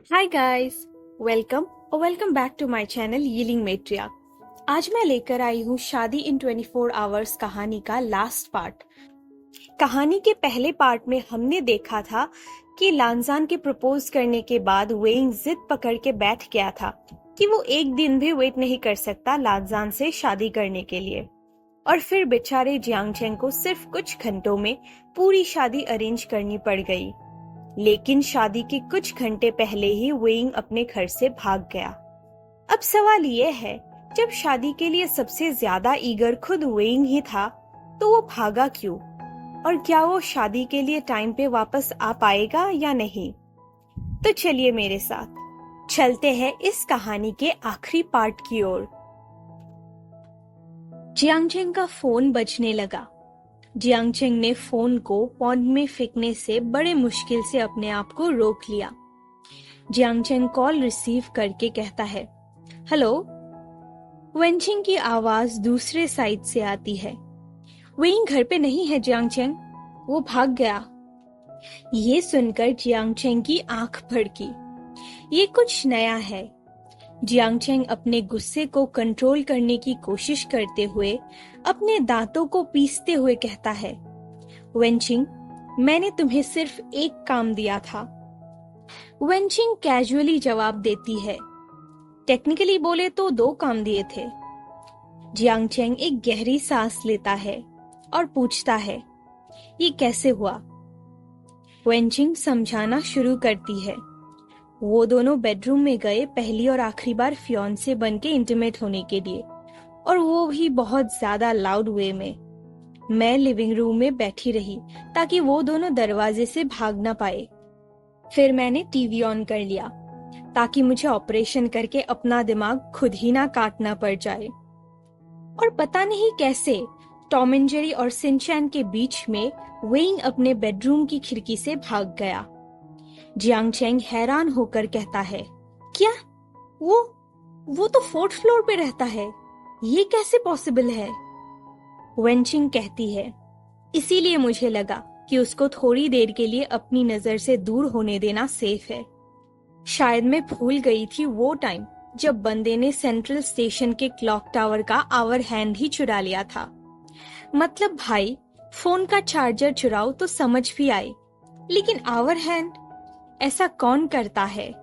Hi guys, welcome back to my channel Yeeling Matriarch. आज मैं लेकर आई हूँ शादी इन 24 आवर्स कहानी का लास्ट पार्ट। कहानी के पहले पार्ट में हमने देखा था कि लांजान के प्रपोज करने के बाद वेइंग जिद पकड़ के बैठ गया था कि वो एक दिन भी वेट नहीं कर सकता लांजान से शादी करने के लिए। और फिर बेचारे जियांगचेंग को सिर्फ कुछ घंटों में पूरी शादी अरेंज करनी पड़ गई। लेकिन शादी के कुछ घंटे पहले ही वेइंग अपने घर से भाग गया। अब सवाल ये है, जब शादी के लिए सबसे ज्यादा ईगर खुद वेइंग ही था, तो वो भागा क्यों? और क्या वो शादी के लिए टाइम पे वापस आ पाएगा या नहीं? तो चलिए मेरे साथ चलते हैं इस कहानी के आखिरी पार्ट की ओर। जियांगचेंग का फोन बजने लगा। जियांगचेंग ने फोन को पॉन्ड में फेंकने से बड़े मुश्किल से अपने आप को रोक लिया। जियांगचेंग कॉल रिसीव करके कहता है, हेलो। वेनचिंग की आवाज दूसरे साइड से आती है। वेइंग घर पे नहीं है जियांगचेंग, वो भाग गया। ये सुनकर जियांगचेंग की आंख भड़की। ये कुछ नया है। जियांगचेंग अपने गुस्से को कंट्रोल करने की कोशिश करते हुए अपने दांतों को पीसते हुए कहता है, वेनचिंग, मैंने तुम्हें सिर्फ एक काम दिया था। वेनचिंग कैजुअली जवाब देती है, टेक्निकली बोले तो 2 काम दिए थे। जियांगचेंग एक गहरी सांस लेता है और पूछता है, ये कैसे हुआ? वेनचिंग समझाना शुरू करती है। वो दोनों बेडरूम में गए पहली और आखिरी बार फियांसे बन के इंटीमेट होने के लिए, और वो भी बहुत ज्यादा लाउड वे में। मैं लिविंग रूम में बैठी रही ताकि वो दोनों दरवाजे से भाग ना पाए। फिर मैंने टीवी ऑन कर लिया ताकि मुझे ऑपरेशन करके अपना दिमाग खुद ही ना काटना पड़ जाए। और पता नहीं कैसे टॉम एंड जेरी और सिंचैन के बीच में वेइंग अपने बेडरूम की खिड़की से भाग गया। जियांगचेंग हैरान होकर कहता है, क्या? वो तो 4th फ्लोर पे रहता है, ये कैसे पॉसिबल है? वेनचिंग कहती है, इसीलिए मुझे लगा कि उसको थोड़ी देर के लिए अपनी नजर से दूर होने देना सेफ है। शायद मैं भूल गई थी वो टाइम जब बंदे ने सेंट्रल स्टेशन के क्लॉक टावर का आवर हैंड ही चुरा लिया था। मतलब भाई, फोन का चार्जर चुराओ तो समझ भी आए, लेकिन आवर हैंड ऐसा कौन करता है?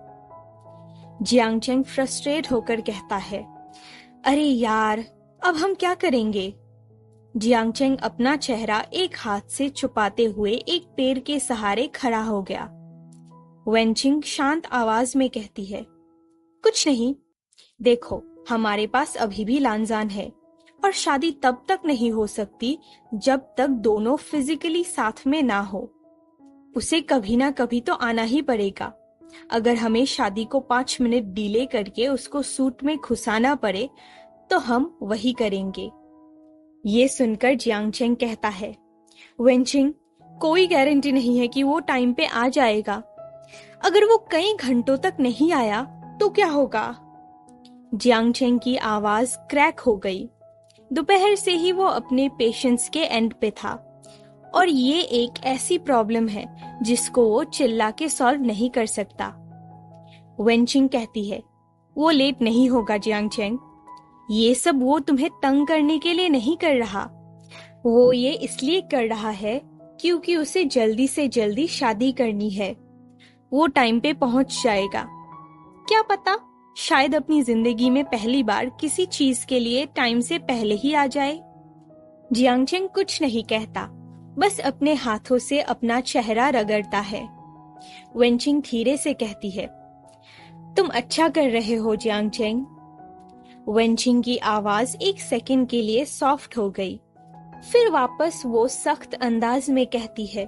जियांगचेंग फ्रस्ट्रेट होकर कहता है, अरे यार, अब हम क्या करेंगे? जियांगचेंग अपना चेहरा एक हाथ से छुपाते हुए एक पेड़ के सहारे खड़ा हो गया। वेनचिंग शांत आवाज में कहती है, कुछ नहीं, देखो, हमारे पास अभी भी लांजान है और शादी तब तक नहीं हो सकती जब तक दोनों फिजिकली साथ में ना हो। उसे कभी ना कभी तो आना ही पड़ेगा। अगर हमें शादी को 5 मिनट डिले करके उसको सूट में घुसाना पड़े तो हम वही करेंगे। ये सुनकर जियांगचेंग कहता है, वेनचिंग, कोई गारंटी नहीं है कि वो टाइम पे आ जाएगा। अगर वो कई घंटों तक नहीं आया तो क्या होगा? जियांगचेंग की आवाज क्रैक हो गई। दोपहर से ही वो अपने पेशेंस के एंड पे था, और ये एक ऐसी प्रॉब्लम है जिसको वो चिल्ला के सॉल्व नहीं कर सकता। वेनचिंग कहती है, वो लेट नहीं होगा जियांगचेंग। ये सब वो तुम्हें तंग करने के लिए नहीं कर रहा। वो ये इसलिए कर रहा है क्योंकि उसे जल्दी से जल्दी शादी करनी है। वो टाइम पे पहुंच जाएगा। क्या पता, शायद अपनी जिंदगी में पहली बार किसी चीज के लिए टाइम से पहले ही आ जाए। जियांगचेंग कुछ नहीं कहता, बस अपने हाथों से अपना चेहरा रगड़ता है। वेनचिंग धीरे से कहती है, तुम अच्छा कर रहे हो जियांगचेंग। वेनचिंग की आवाज एक सेकंड के लिए सॉफ्ट हो गई, फिर वापस वो सख्त अंदाज में कहती है,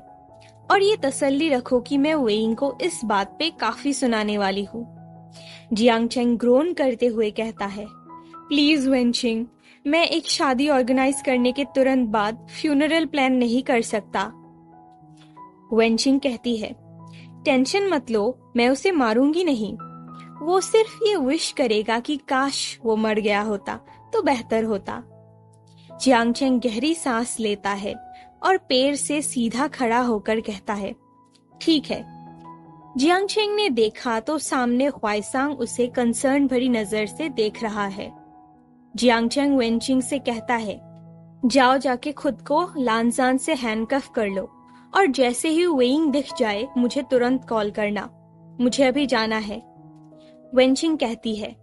और ये तसल्ली रखो कि मैं वेइंग को इस बात पे काफी सुनाने वाली हूँ। जियांगचेंग ग्रोन करते हुए कहता है, प्लीज वेनचिंग, मैं एक शादी ऑर्गेनाइज करने के तुरंत बाद फ्यूनरल प्लान नहीं कर सकता। वेनचिंग कहती है, टेंशन मत लो, मैं उसे मारूंगी नहीं। वो सिर्फ ये विश करेगा कि काश वो मर गया होता तो बेहतर होता। जियांगचेंग गहरी सांस लेता है और पैर से सीधा खड़ा होकर कहता है, ठीक है, जियांगचेंग ने देखा तो सामने ह्वाइसांग उसे कंसर्न भरी नजर से देख रहा है। जियांगचेंग वेनचिंग से कहता है, जाओ जाके खुद को लानजान से हैंडकफ कर लो और जैसे ही वेइंग दिख जाए मुझे तुरंत कॉल करना, मुझे अभी जाना है। वेनचिंग कहती है,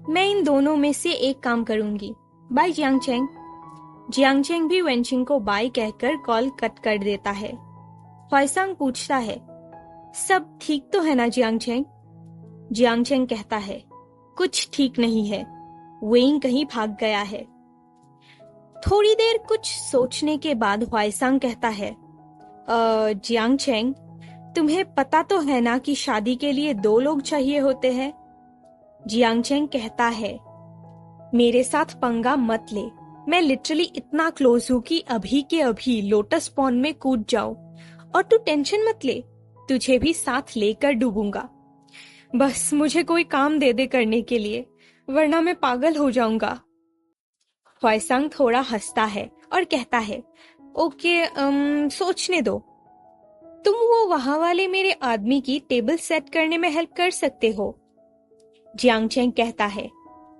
मैं इन दोनों में से एक काम करूंगी, बाय जियांगचेंग। जियांगचेंग भी वेनचिंग को बाय कहकर कॉल कट कर देता है। ह्वाइसांग पूछता है, सब ठीक तो है ना जियांगचेंग? जियांगचेंग कहता है, कुछ ठीक नहीं है, वेइंग कहीं भाग गया है। थोड़ी देर कुछ सोचने के बाद ह्वाइसांग कहता है, जियांगचेंग, तुम्हें पता तो है ना कि शादी के लिए 2 लोग चाहिए होते हैं? जियांगचेंग कहता है, मेरे साथ पंगा मत ले, मैं लिटरली इतना क्लोज हूं कि अभी के अभी लोटस पॉन्ड में कूद जाओ, और तू टेंशन मत ले, तुझे भी साथ लेकर डूबूंगा। बस मुझे कोई काम दे दे करने के लिए, वरना मैं पागल हो जाऊंगा। ह्वाइसांग थोड़ा हंसता है और कहता है, ओके, सोचने दो। तुम वो वहां वाले मेरे आदमी की टेबल सेट करने में हेल्प कर सकते हो। जियांगचेंग कहता है,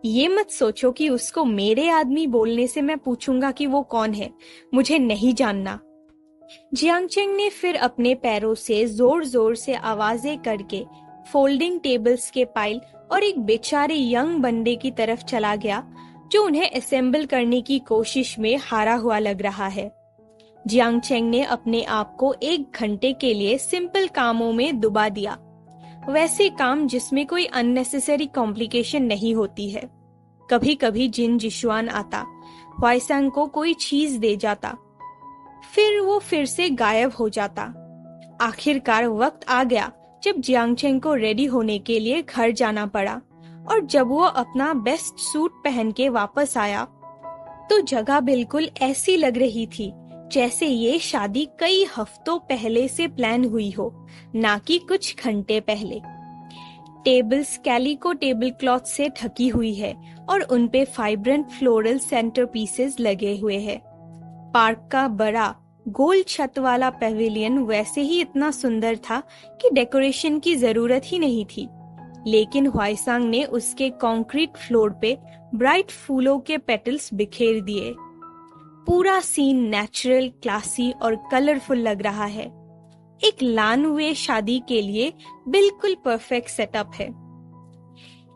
ये मत सोचो कि उसको मेरे आदमी बोलने से मैं पूछूंगा कि वो कौन है, मुझे नहीं जानना। जियांगचेंग ने फिर अपने पैरों से जोर जोर से आवाजें करके फोल्डिंग टेबल्स के पाइल और एक बेचारे यंग बंदे की तरफ चला गया जो उन्हें असेंबल करने की कोशिश में हारा हुआ लग रहा है। जियांगचेंग ने अपने आप को 1 घंटे के लिए सिंपल कामों में डुबा दिया, वैसे काम जिसमें कोई अननेसेसरी कॉम्प्लिकेशन नहीं होती है। कभी कभी जिन जिशुआन आता, ह्वाइसांग को कोई चीज दे जाता, फिर वो फिर से गायब हो जाता। आखिरकार वक्त आ गया जब जियांगचेंग को रेडी होने के लिए घर जाना पड़ा, और जब वो अपना बेस्ट सूट पहन के वापस आया तो जगह बिल्कुल ऐसी लग रही थी जैसे ये शादी कई हफ्तों पहले से प्लान हुई हो, ना कि कुछ घंटे पहले। टेबल्स कैलिको टेबल क्लॉथ से ढकी हुई है और उनपे वाइब्रेंट फ्लोरल सेंटर पीसेस लगे हुए हैं। पार्क का बड़ा गोल छत वाला पेविलियन वैसे ही इतना सुंदर था कि डेकोरेशन की जरूरत ही नहीं थी, लेकिन ह्वाइसांग ने उसके कंक्रीट फ्लोर पे ब्राइट फूलों के पेटल्स बिखेर दिए। पूरा सीन नेचुरल, क्लासी और कलरफुल लग रहा है। एक लानवे शादी के लिए बिल्कुल परफेक्ट सेटअप है।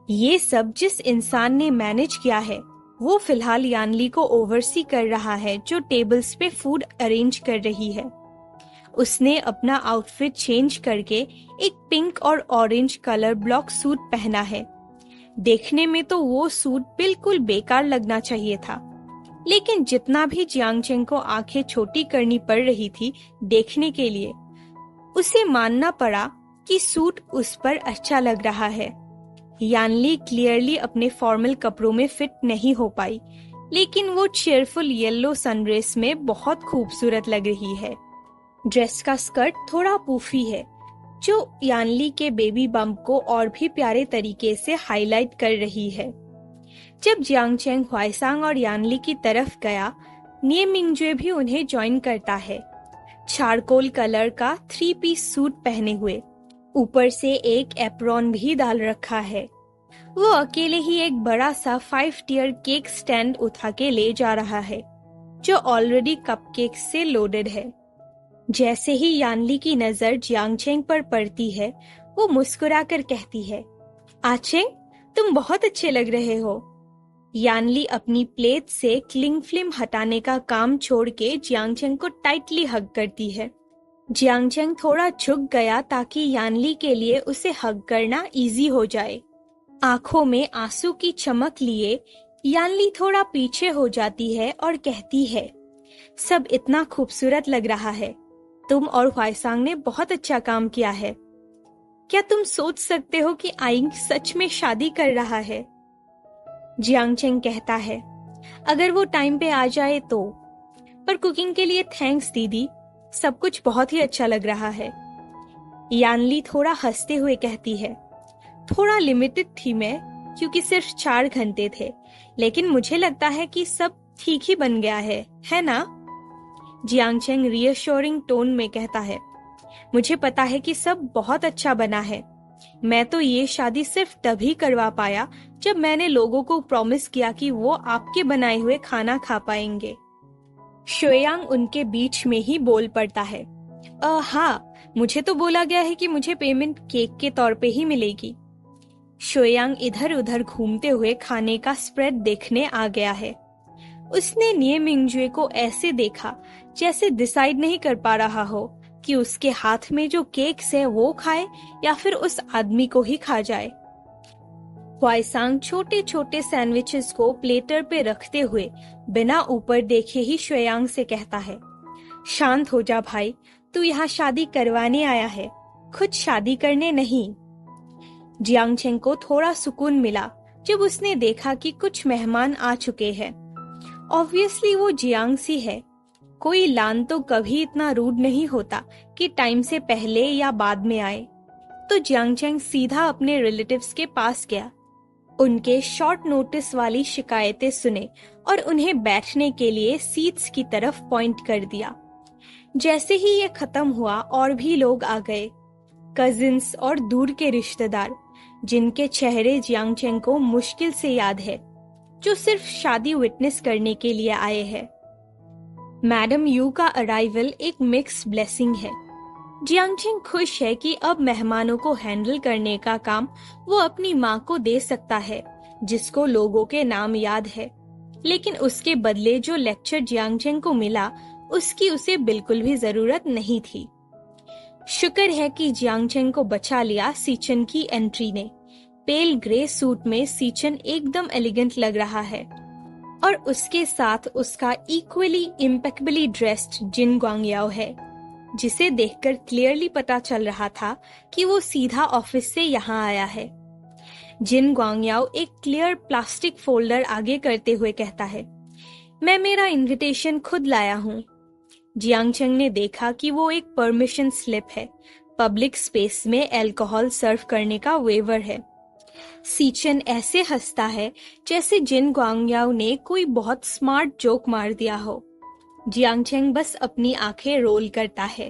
ये सब जिस इंसान ने मैनेज किया है वो फिलहाल यानली को ओवरसी कर रहा है, जो टेबल्स पे फूड अरेंज कर रही है। उसने अपना आउटफिट चेंज करके एक पिंक और ऑरेंज कलर ब्लॉक सूट पहना है। देखने में तो वो सूट बिल्कुल बेकार लगना चाहिए था, लेकिन जितना भी जियांगचेंग को आंखें छोटी करनी पड़ रही थी देखने के लिए, उसे मानना पड़ा कि सूट उस पर अच्छा लग रहा है। यानली क्लियरली अपने फॉर्मल कपड़ों में फिट नहीं हो पाई, लेकिन वो चेयरफुल येलो सनड्रेस में बहुत खूबसूरत लग रही है। ड्रेस का स्कर्ट थोड़ा पूफी है, जो यानली के बेबी बम्प को और भी प्यारे तरीके से हाईलाइट कर रही है। जब जियांगचेंग ह्वाइसांग और यानली की तरफ गया, निये मिंगजुए भी उन्हें ज्वाइन करता है, चारकोल कलर का 3 पीस सूट पहने हुए, ऊपर से एक एप्रॉन भी डाल रखा है। वो अकेले ही एक बड़ा सा 5 टियर केक स्टैंड उठा के ले जा रहा है, जो ऑलरेडी कपकेक से लोडेड है। जैसे ही यानली की नजर जियांगचेंग पर पड़ती है, वो मुस्कुराकर कहती है, आचेंग, तुम बहुत अच्छे लग रहे हो। यानली अपनी प्लेट से क्लिंग फिल्म हटाने का काम छोड़ के जियांगचेंग को टाइटली हग करती है। जियांगचेंग थोड़ा झुक गया ताकि यानली के लिए उसे हग करना इजी हो जाए। आंखों में आंसू की चमक लिए यानली थोड़ा पीछे हो जाती है और कहती है, सब इतना खूबसूरत लग रहा है, तुम और ह्वाइसांग ने बहुत अच्छा काम किया है। क्या तुम सोच सकते हो कि आइंग सच में शादी कर रहा है? जियांगचेंग कहता है, अगर वो टाइम पे आ जाए तो। पर कुकिंग के लिए थैंक्स दीदी, सब कुछ बहुत ही अच्छा लग रहा है। यानली थोड़ा हंसते हुए कहती है, थोड़ा लिमिटेड थी मैं, क्योंकि सिर्फ 4 घंटे थे, लेकिन मुझे लगता है कि सब ठीक ही बन गया है ना? जियांगचेंग रीअश्योरिंग टोन में कहता है, मुझे पता है कि सब बहुत अच्छा बना है। मैं तो ये शादी सिर्फ तभी करवा पाया जब मैंने लोगों को प्रॉमिस किया कि वो आपके बनाए हुए खाना खा पाएंगे। शुयांग उनके बीच में ही बोल पड़ता है, हाँ, मुझे तो बोला गया है कि मुझे पेमेंट केक के तौर पे ही मिलेगी। शुयांग इधर उधर घूमते हुए खाने का स्प्रेड देखने आ गया है। उसने निये मिंगजुए को ऐसे देखा जैसे डिसाइड नहीं कर पा रहा हो कि उसके हाथ में जो केक्स है वो खाए या फिर उस आदमी को ही खा जाए। हुआइसांग छोटे छोटे सैंडविचेस को प्लेटर पे रखते हुए बिना ऊपर देखे ही शुयांग से कहता है, शांत हो जा भाई, तू यहाँ शादी करवाने आया है, खुद शादी करने नहीं। जियांगचेंग को थोड़ा सुकून मिला जब उसने देखा कि कुछ मेहमान आ चुके हैं। ऑब्वियसली वो जियांगसी है। कोई लान तो कभी इतना रूड नहीं होता कि टाइम से पहले या बाद में आए। तो जियांगचेंग सीधा अपने रिलेटिव्स के पास गया, उनके शॉर्ट नोटिस वाली शिकायतें सुने और उन्हें बैठने के लिए सीट्स की तरफ पॉइंट कर दिया। जैसे ही ये खत्म हुआ और भी लोग आ गए, कजिन्स और दूर के रिश्तेदार, जिनके चेहरे जियांगचेंग को मुश्किल से याद है, जो सिर्फ शादी विटनेस करने के लिए आए हैं। मैडम यू का अराइवल एक मिक्स ब्लेसिंग है। जियांगचेंग खुश है कि अब मेहमानों को हैंडल करने का काम वो अपनी माँ को दे सकता है, जिसको लोगों के नाम याद है। लेकिन उसके बदले जो लेक्चर जियांगचेंग को मिला, उसकी उसे बिल्कुल भी जरूरत नहीं थी। शुक्र है कि जियांगचेंग को बचा लिया सीचन की एंट्री ने। पेल ग्रे सूट में सीचन एकदम एलिगेंट लग रहा है और उसके साथ उसका इक्वली इम्पेक्बली ड्रेस्ड जिन ग्वांगयाओ है, जिसे देखकर क्लियरली पता चल रहा था कि वो सीधा ऑफिस से यहाँ आया है। जिन ग्वांगयाओ एक क्लियर प्लास्टिक फोल्डर आगे करते हुए कहता है, मैं मेरा इनविटेशन खुद लाया हूँ। जियांगचेंग ने देखा कि वो एक परमिशन स्लिप है, पब्लिक स्पेस में अल्कोहल सर्व करने का वेवर है। सीचन ऐसे हंसता है जैसे जिन ग्वांगयाओ ने कोई बहुत स्मार्ट जोक मार दिया हो। जियांगचेंग बस अपनी आंखें रोल करता है।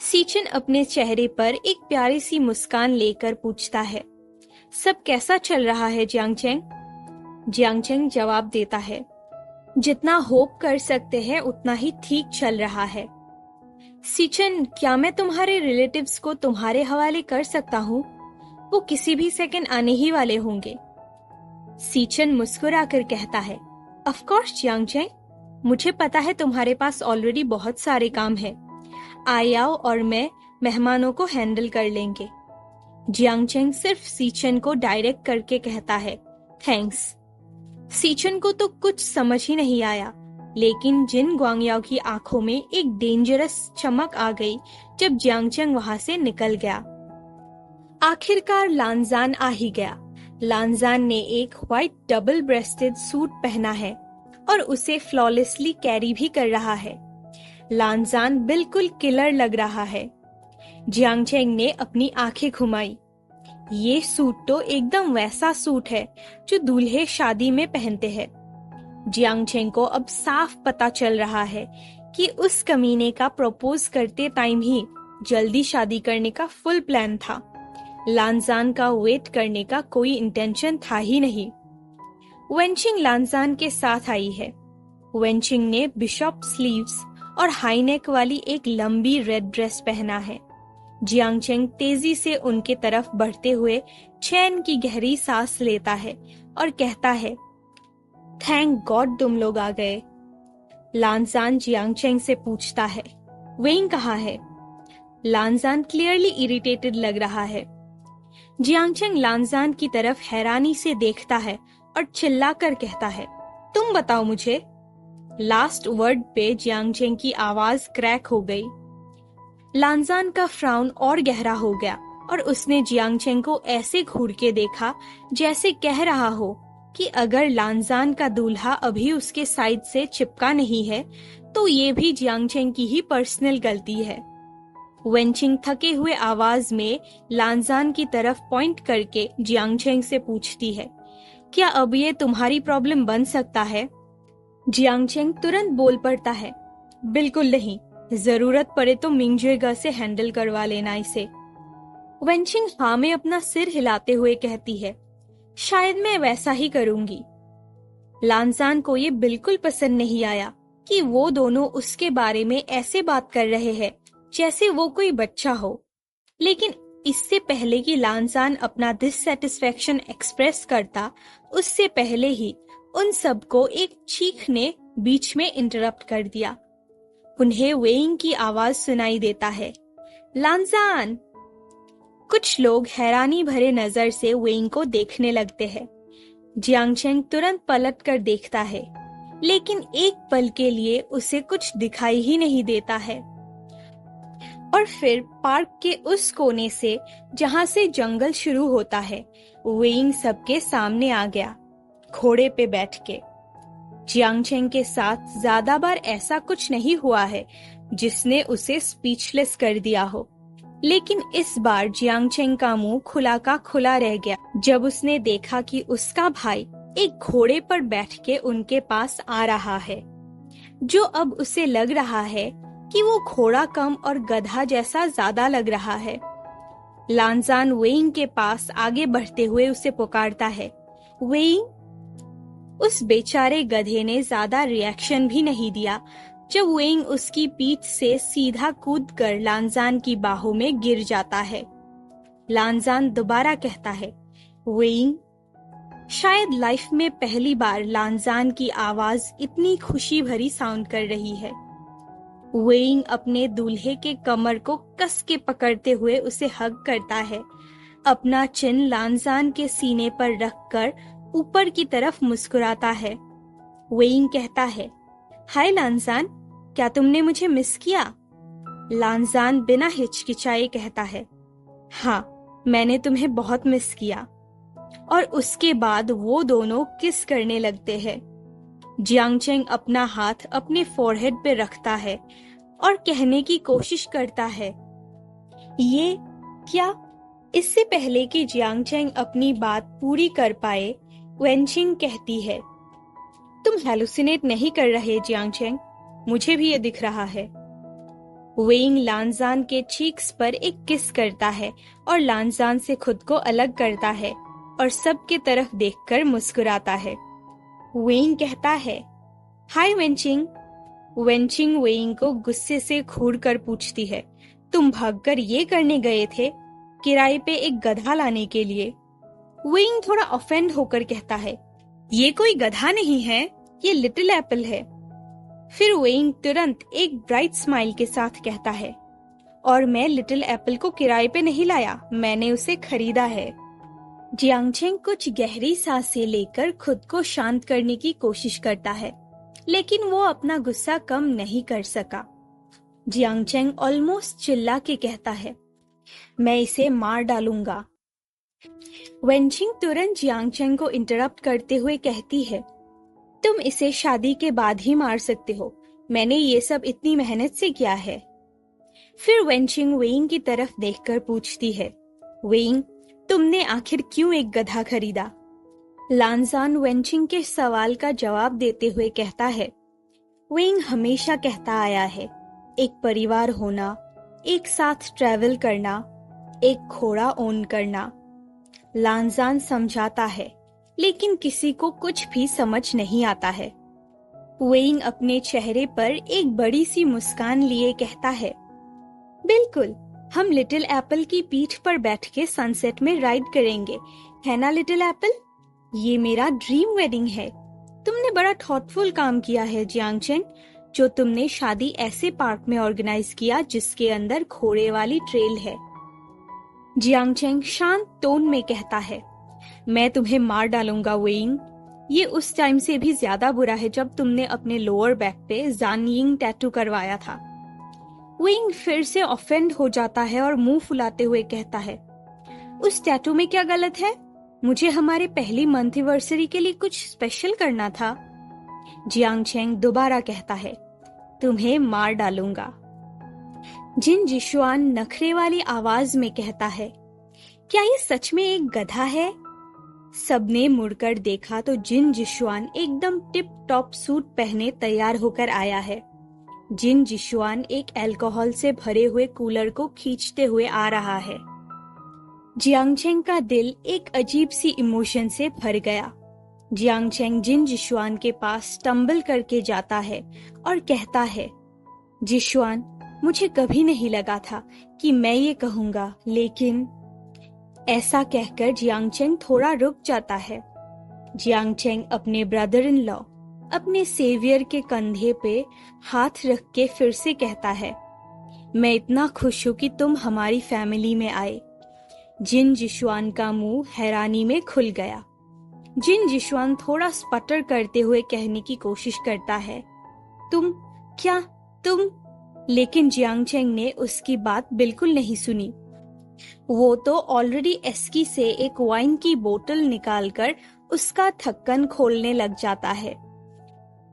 सीचन अपने चेहरे पर एक प्यारी सी मुस्कान लेकर पूछता है, सब कैसा चल रहा है जियांगचेंग? जियांगचेंग जवाब देता है, जितना होप कर सकते हैं उतना ही ठीक चल रहा है। सीचन, क्या मैं तुम्हारे रिलेटिव्स को तुम्हारे हवाले कर सकता हूँ? वो किसी भी सेकंड आने ही वाले होंगे। सीचन मुस्कुराकर कहता है, ऑफ कोर्स जियांगचेंग, मुझे पता है तुम्हारे पास ऑलरेडी बहुत सारे काम हैं। आयाओ और मैं मेहमानों को हैंडल कर लेंगे। जियांगचेंग सिर्फ सीचन को डायरेक्ट करके कहता है, थैंक्स। सीचन को तो कुछ समझ ही नहीं आया, लेकिन जिन ग्वांगयाओ की आंखों में एक डेंजरस चमक आ गई जब जियांगचेंग वहां से निकल गया। आखिरकार लानजान आ ही गया। लानजान ने एक व्हाइट डबल ब्रेस्टेड सूट पहना है और उसे फ्लॉलेसली कैरी भी कर रहा है। लानजान बिल्कुल किलर लग रहा है। जियांगचेंग ने अपनी आंखें घुमाई। ये सूट तो एकदम वैसा सूट है जो दूल्हे शादी में पहनते हैं। जियांगचेंग को अब साफ पता चल रहा है कि उस कमीने का प्रपोज करते टाइम ही जल्दी शादी करने का फुल प्लान था। लानजान का वेट करने का कोई इंटेंशन था ही नहीं। वेंचिंग लानजान के साथ आई है। वेंचिंग ने बिशॉप स्लीव्स और हाई नेक वाली एक लंबी रेड ड्रेस पहना है। जियांगचेंग तेजी से उनके तरफ बढ़ते हुए चैन की गहरी सांस लेता है और कहता है, थैंक गॉड तुम लोग आ गए। लानजान जियांगचेंग से पूछता है, वेइंग कहाँ है? लानजान क्लियरली इरिटेटेड लग रहा है। जियांगचेंग लानजान की तरफ हैरानी से देखता है और चिल्लाकर कहता है, तुम बताओ मुझे। लास्ट वर्ड पे जियांगचेंग की आवाज क्रैक हो गई। लानजान का फ्राउन और गहरा हो गया और उसने जियांगचेंग को ऐसे घूर के देखा जैसे कह रहा हो कि अगर लानजान का दूल्हा अभी उसके साइड से चिपका नहीं है तो ये भी जियांगचेंग की ही पर्सनल गलती है। वेंचिंग थके हुए आवाज में लानजान की तरफ पॉइंट करके जियांगचेंग से पूछती है, क्या अब ये तुम्हारी प्रॉब्लम बन सकता है? जियांगचेंग तुरंत बोल पड़ता है, बिल्कुल नहीं, जरूरत पड़े तो मिंगजुएगा से हैंडल करवा लेना इसे। वेंचिंग हाँ में अपना सिर हिलाते हुए कहती है, शायद मैं वैसा ही करूंगी। लानजान को ये बिल्कुल पसंद नहीं आया कि वो दोनों उसके बारे में ऐसे बात कर रहे हैं जैसे वो कोई बच्चा हो। लेकिन इससे पहले कि लानजान अपना डिससैटिस्फैक्शन एक्सप्रेस करता, उससे पहले ही उन सबको एक चीख ने बीच में इंटरप्ट कर दिया। उन्हें वेइंग की आवाज सुनाई देता है, लानजान। कुछ लोग हैरानी भरे नजर से वेइंग को देखने लगते हैं। जियांगचेंग तुरंत पलट कर देखता है, लेकिन एक पल के लिए उसे कुछ दिखाई ही नहीं देता है। और फिर पार्क के उस कोने से जहां से जंगल शुरू होता है, वेइंग सबके सामने आ गया, घोड़े पे बैठ के। जियांगचेंग के साथ ज्यादा बार ऐसा कुछ नहीं हुआ है जिसने उसे स्पीचलेस कर दिया हो, लेकिन इस बार जियांगचेंग का मुंह खुला का खुला रह गया जब उसने देखा कि उसका भाई एक घोड़े पर बैठ के उनके पास आ रहा है, जो अब उसे लग रहा है कि वो घोड़ा कम और गधा जैसा ज्यादा लग रहा है। लानजान वेइंग के पास आगे बढ़ते हुए उसे पुकारता है, वेइंग। उस बेचारे गधे ने ज्यादा रिएक्शन भी नहीं दिया जब वेइंग उसकी पीठ से सीधा कूदकर लानजान की बाहों में गिर जाता है। लानजान दोबारा कहता है, वेइंग। शायद लाइफ में पहली बार लानजान की आवाज इतनी खुशी भरी साउंड कर रही है। वेइंग अपने दूल्हे के कमर को कस के पकड़ते हुए उसे हग करता है, अपना चिन लानजान के सीने पर रखकर ऊपर की तरफ मुस्कुराता है। वेइंग कहता है, हाय लानजान, क्या तुमने मुझे मिस किया? लानजान बिना हिचकिचाए कहता है, हाँ, मैंने तुम्हें बहुत मिस किया। और उसके बाद वो दोनों किस करने लगते हैं। जियांगचेंग अपना हाथ अपने फोरहेड पे रखता है और कहने की कोशिश करता है, ये क्या? इससे पहले कि जियांगचेंग अपनी बात पूरी कर पाए, वेंचिंग कहती है, तुम हेलुसिनेट नहीं कर रहे जियांगचेंग, मुझे भी ये दिख रहा है। वेइंग लानजान के चीक्स पर एक किस करता है और लानजान से खुद को अलग करता है और सबके तरफ देखकर मुस्कुराता है। वेइंग कहता है, हाय वेंचिंग। वेंचिंग वेइंग को गुस्से से घूरकर पूछती है, तुम भागकर ये करने गए थे, किराए पे एक गधा लाने के लिए? वेइंग थोड़ा ऑफेंड होकर कहता है, ये कोई गधा नहीं है, ये लिटिल एप्पल है। फिर वेइंग तुरंत एक ब्राइट स्माइल के साथ कहता है, और मैं लिटिल एप्पल को किराए पे नहीं लाया, मैंने उसे खरीदा है। जियांगचेंग कुछ गहरी सांसें लेकर खुद को शांत करने की कोशिश करता है, लेकिन वो अपना गुस्सा कम नहीं कर सका। जियांगचेंग ऑलमोस्ट चिल्ला के कहता है, मैं इसे मार डालूंगा। वेंचिंग तुरंत जियांगचेंग को इंटरप्ट करते हुए कहती है, तुम इसे शादी के बाद ही मार सकते हो, मैंने ये सब इतनी मेहनत से किया है। फिर वेंचिंग वेइंग की तरफ देखकर पूछती है, वेइंग, तुमने आखिर क्यों एक गधा खरीदा? लानजान वेंचिंग के सवाल का जवाब देते हुए कहता है, वेइंग हमेशा कहता आया है, एक परिवार होना, एक साथ ट्रैवल करना, एक घोड़ा ओन करना। लानजान समझाता है, लेकिन किसी को कुछ भी समझ नहीं आता है। वेइंग अपने चेहरे पर एक बड़ी सी मुस्कान लिए कहता है, बिल्कुल, हम लिटिल एप्पल की पीठ पर बैठ के सनसेट में राइड करेंगे, है ना लिटिल एप्पल? ये मेरा ड्रीम वेडिंग है। तुमने बड़ा थॉटफुल काम किया है जियांगचेंग, जो तुमने शादी ऐसे पार्क में ऑर्गेनाइज किया जिसके अंदर घोड़े वाली ट्रेल है। जियांगचेंग शांत टोन में कहता है, मैं तुम्हें मार डालूंगा वेइंग। ये उस टाइम से भी ज्यादा बुरा है जब तुमने अपने लोअर बैक पे जानियिंग टैटू करवाया था। वेइंग फिर से ऑफेंड हो जाता है और मुंह फुलाते हुए कहता है, उस टैटू में क्या गलत है? मुझे हमारे पहली मंथ एनिवर्सरी के लिए कुछ स्पेशल करना था। जियांगचेंग दोबारा कहता है, तुम्हें मार डालूंगा। जिन जिशुआन नखरे वाली आवाज में कहता है, क्या ये सच में एक गधा है? सबने मुड़कर देखा तो जिन जिशुआन एकदम टिप टॉप सूट पहने तैयार होकर आया है। जिन जिशुआन एक अल्कोहल से भरे हुए कूलर को खींचते हुए आ रहा है। जियांगचेंग का दिल एक अजीब सी इमोशन से भर गया। जियांगचेंग जिन जिशुआन के पास स्टम्बल करके जाता है और कहता है, जिशुआन, मुझे कभी नहीं लगा था कि मैं ये कहूंगा, लेकिन ऐसा कहकर जियांगचेंग थोड़ा रुक जाता है। जियांगचेंग अपने ब्रदर इन लॉ, अपने सेवियर के कंधे पे हाथ रख के फिर से कहता है, मैं इतना खुश हूं कि तुम हमारी फैमिली में आए। जिन जिशुआन का मुंह हैरानी में खुल गया। जिन जिशुआन थोड़ा स्पटर करते हुए कहने की कोशिश करता है, तुम क्या तुम लेकिन जियांगचेंग ने उसकी बात बिल्कुल नहीं सुनी। वो तो ऑलरेडी एस्की से एक वाइन की बोतल निकालकर उसका ढक्कन खोलने लग जाता है।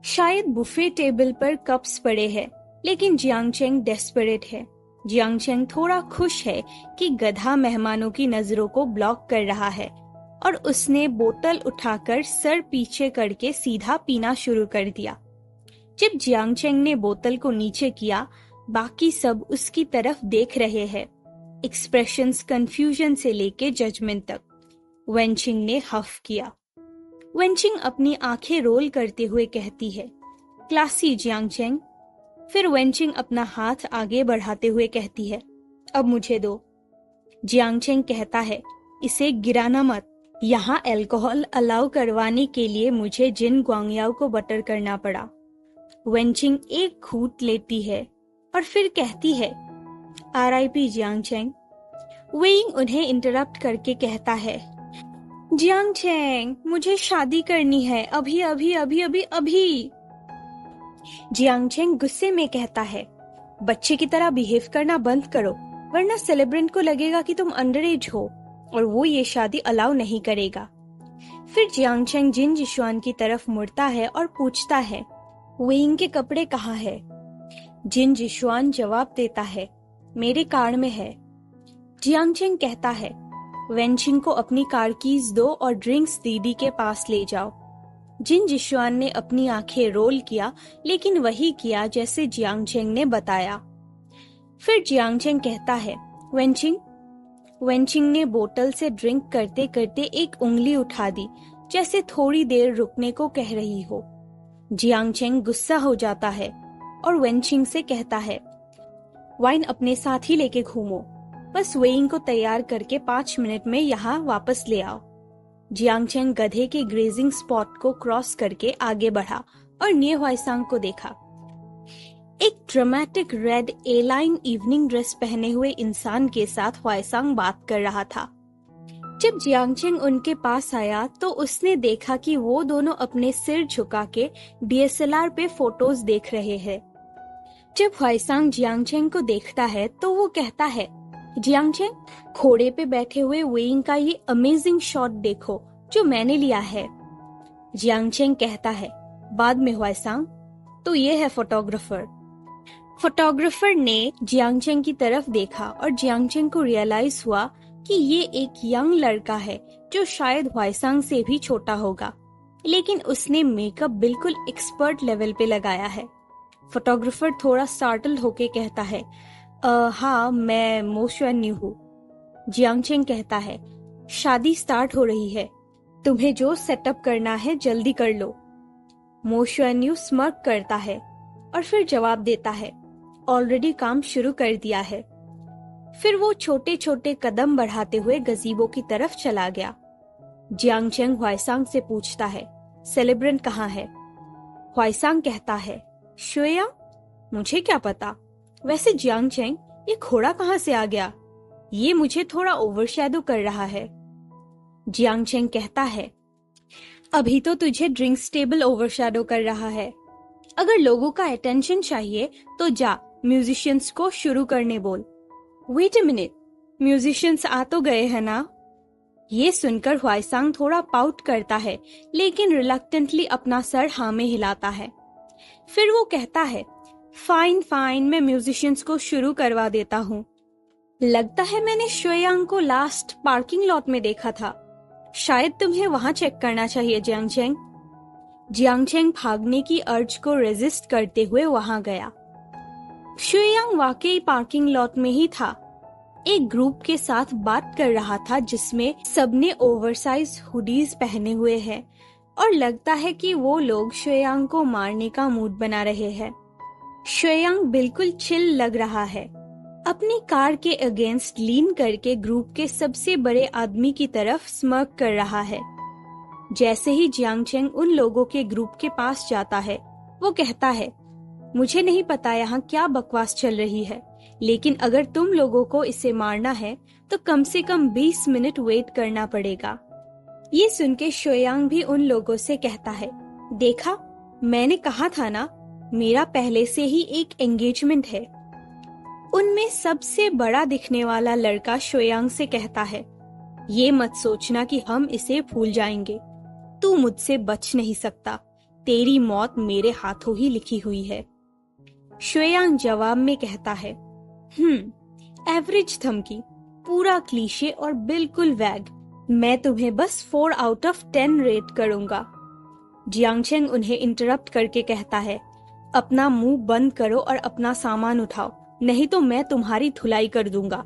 शायद बुफे टेबल पर कप्स पड़े हैं, लेकिन जियांगचेंग डेस्परेट है। जियांगचेंग थोड़ा खुश है कि गधा मेहमानों की नजरों को ब्लॉक कर रहा है और उसने बोतल उठाकर सर पीछे करके सीधा पीना शुरू कर दिया। जब जियांगचेंग ने बोतल को नीचे किया, बाकी सब उसकी तरफ देख रहे हैं, एक्सप्रेशंस कंफ्यूजन से लेके जजमेंट तक। वेंचिंग ने हफ किया। वेंचिंग अपनी आंखें रोल करते हुए कहती है, क्लासी जियांगचेंग। फिर वेंचिंग अपना हाथ आगे बढ़ाते हुए कहती है, अब मुझे दो। जियांगचेंग कहता है, इसे गिराना मत। यहाँ अल्कोहल अलाउ करवाने के लिए मुझे जिन ग्वांगयाओ को बटर करना पड़ा। वेंचिंग एक घूंट लेती है और फिर कहती है, आरआईपी जियांगचेंग। वेइंग उन्हें इंटरप्ट करके कहता है, जियांगचेंग, मुझे शादी करनी है, अभी अभी अभी अभी अभी। जियांगचेंग गुस्से में कहता है, बच्चे की तरह बिहेव करना बंद करो, वरना सेलिब्रेंट को लगेगा कि तुम अंडर एज हो और वो ये शादी अलाउ नहीं करेगा। फिर जियांगचेंग जिन जिशुआन की तरफ मुड़ता है और पूछता है, वेइंग के कपड़े कहाँ है? जिन जिशुआन जवाब देता है, मेरे कार में है। जियांगचेंग कहता है, वेंचिंग को अपनी कार कीज दो और ड्रिंक्स दीदी के पास ले जाओ। जिन जिशुआन ने अपनी आंखें रोल किया, लेकिन वही किया जैसे जियांगचेंग ने बताया। फिर जियांगचेंग कहता है, वेंचिंग। वेंचिंग ने बोतल से ड्रिंक करते करते एक उंगली उठा दी, जैसे थोड़ी देर रुकने को कह रही हो। जियांगचेंग गुस्सा हो जाता है और वेंचिंग से कहता है, वाइन अपने साथ ही लेके घूमो, बस वेइंग को तैयार करके 5 मिनट में यहाँ वापस ले आओ। जियांगचेंग गधे के ग्रेजिंग स्पॉट को क्रॉस करके आगे बढ़ा और निये हुआइसांग को देखा। एक ड्रामेटिक रेड ए-लाइन इवनिंग ड्रेस पहने हुए इंसान के साथ हुआइसांग बात कर रहा था। जब जियांगचेंग उनके पास आया तो उसने देखा कि वो दोनों अपने सिर झुका के डीएसएलआर पे फोटोज देख रहे हैं। जब हुआइसांग जियांगचेंग को देखता है तो वो कहता है, जियांगचेंग, घोड़े पे बैठे हुए वेइंग का ये अमेजिंग शॉट देखो जो मैंने लिया है। जियांगचेंग कहता है, बाद में हुआइसांग, तो ये है फोटोग्राफर। फोटोग्राफर ने जियांगचेंग की तरफ देखा और जियांगचेंग को रियलाइज हुआ कि ये एक यंग लड़का है जो शायद हुआइसांग से भी छोटा होगा, लेकिन उसने मेकअप बिल्कुल एक्सपर्ट लेवल पे लगाया है। फोटोग्राफर थोड़ा स्टार्टल्ड होके कहता है, हाँ, मैं मो शुएन्यू हूँ। जियांगचेंग कहता है, शादी स्टार्ट हो रही है, तुम्हें जो सेटअप करना है जल्दी कर लो। मो शुएन्यू स्मर्क करता है और फिर जवाब देता है, ऑलरेडी काम शुरू कर दिया है। फिर वो छोटे छोटे कदम बढ़ाते हुए गजीबो की तरफ चला गया। जियांगचेंग हुआइसांग से पूछता है, सेलिब्रेंट कहाँ है? हुआइसांग कहता है, शुएया, मुझे क्या पता। वैसे जियांगचेंग, ये घोड़ा कहाँ से आ गया? ये मुझे थोड़ा ओवरशैडो कर रहा है। जियांगचेंग कहता है, अभी तो तुझे ड्रिंक्स टेबल ओवरशैडो कर रहा है। अगर लोगों का अटेंशन चाहिए तो जा म्यूजिशियंस को शुरू करने बोल। वेट अ मिनट, म्यूजिशियंस आ तो गए हैं ना? ये सुनकर हुआइसांग थोड़ा पाउट करता है, लेकिन रिलक्टेंटली अपना सर हाँ में हिलाता है। फिर वो कहता है, फाइन फाइन, मैं म्यूजिशियंस को शुरू करवा देता हूँ। लगता है मैंने शुएयांग को लास्ट पार्किंग लॉट में देखा था। शायद तुम्हें वहां चेक करना चाहिए जियांगचेंग। जियांगचेंग भागने की अर्ज को रेजिस्ट करते हुए वहां गया। शुयांग वाकई पार्किंग लॉट में ही था। एक ग्रुप के साथ बात कर रहा था जिसमें सबने ओवरसाइज हुडीज पहने हुए हैं और लगता है कि वो लोग शुयांग को मारने का मूड बना रहे हैं। शुयांग बिल्कुल चिल लग रहा है, अपनी कार के अगेंस्ट लीन करके ग्रुप के सबसे बड़े आदमी की तरफ स्मर्क कर रहा है। जैसे ही जियांग चेंग उन लोगों के ग्रुप के पास जाता है, वो कहता है, मुझे नहीं पता यहाँ क्या बकवास चल रही है, लेकिन अगर तुम लोगों को इसे मारना है तो कम से कम 20 मिनट वेट करना पड़ेगा। ये सुन के शुयांग भी उन लोगों से कहता है, देखा, मैंने कहा था ना, मेरा पहले से ही एक एंगेजमेंट है। उनमें सबसे बड़ा दिखने वाला लड़का शुयांग से कहता है, ये मत सोचना कि हम इसे भूल जाएंगे, तू मुझसे बच नहीं सकता, तेरी मौत मेरे हाथों ही लिखी हुई है। शुयांग जवाब में कहता है, एवरेज धमकी, पूरा क्लीशे और बिल्कुल वैग, मैं तुम्हें बस 4 आउट ऑफ 10 रेट करूंगा। जियांग चेंग उन्हें इंटरप्ट करके कहता है, अपना मुंह बंद करो और अपना सामान उठाओ, नहीं तो मैं तुम्हारी धुलाई कर दूंगा।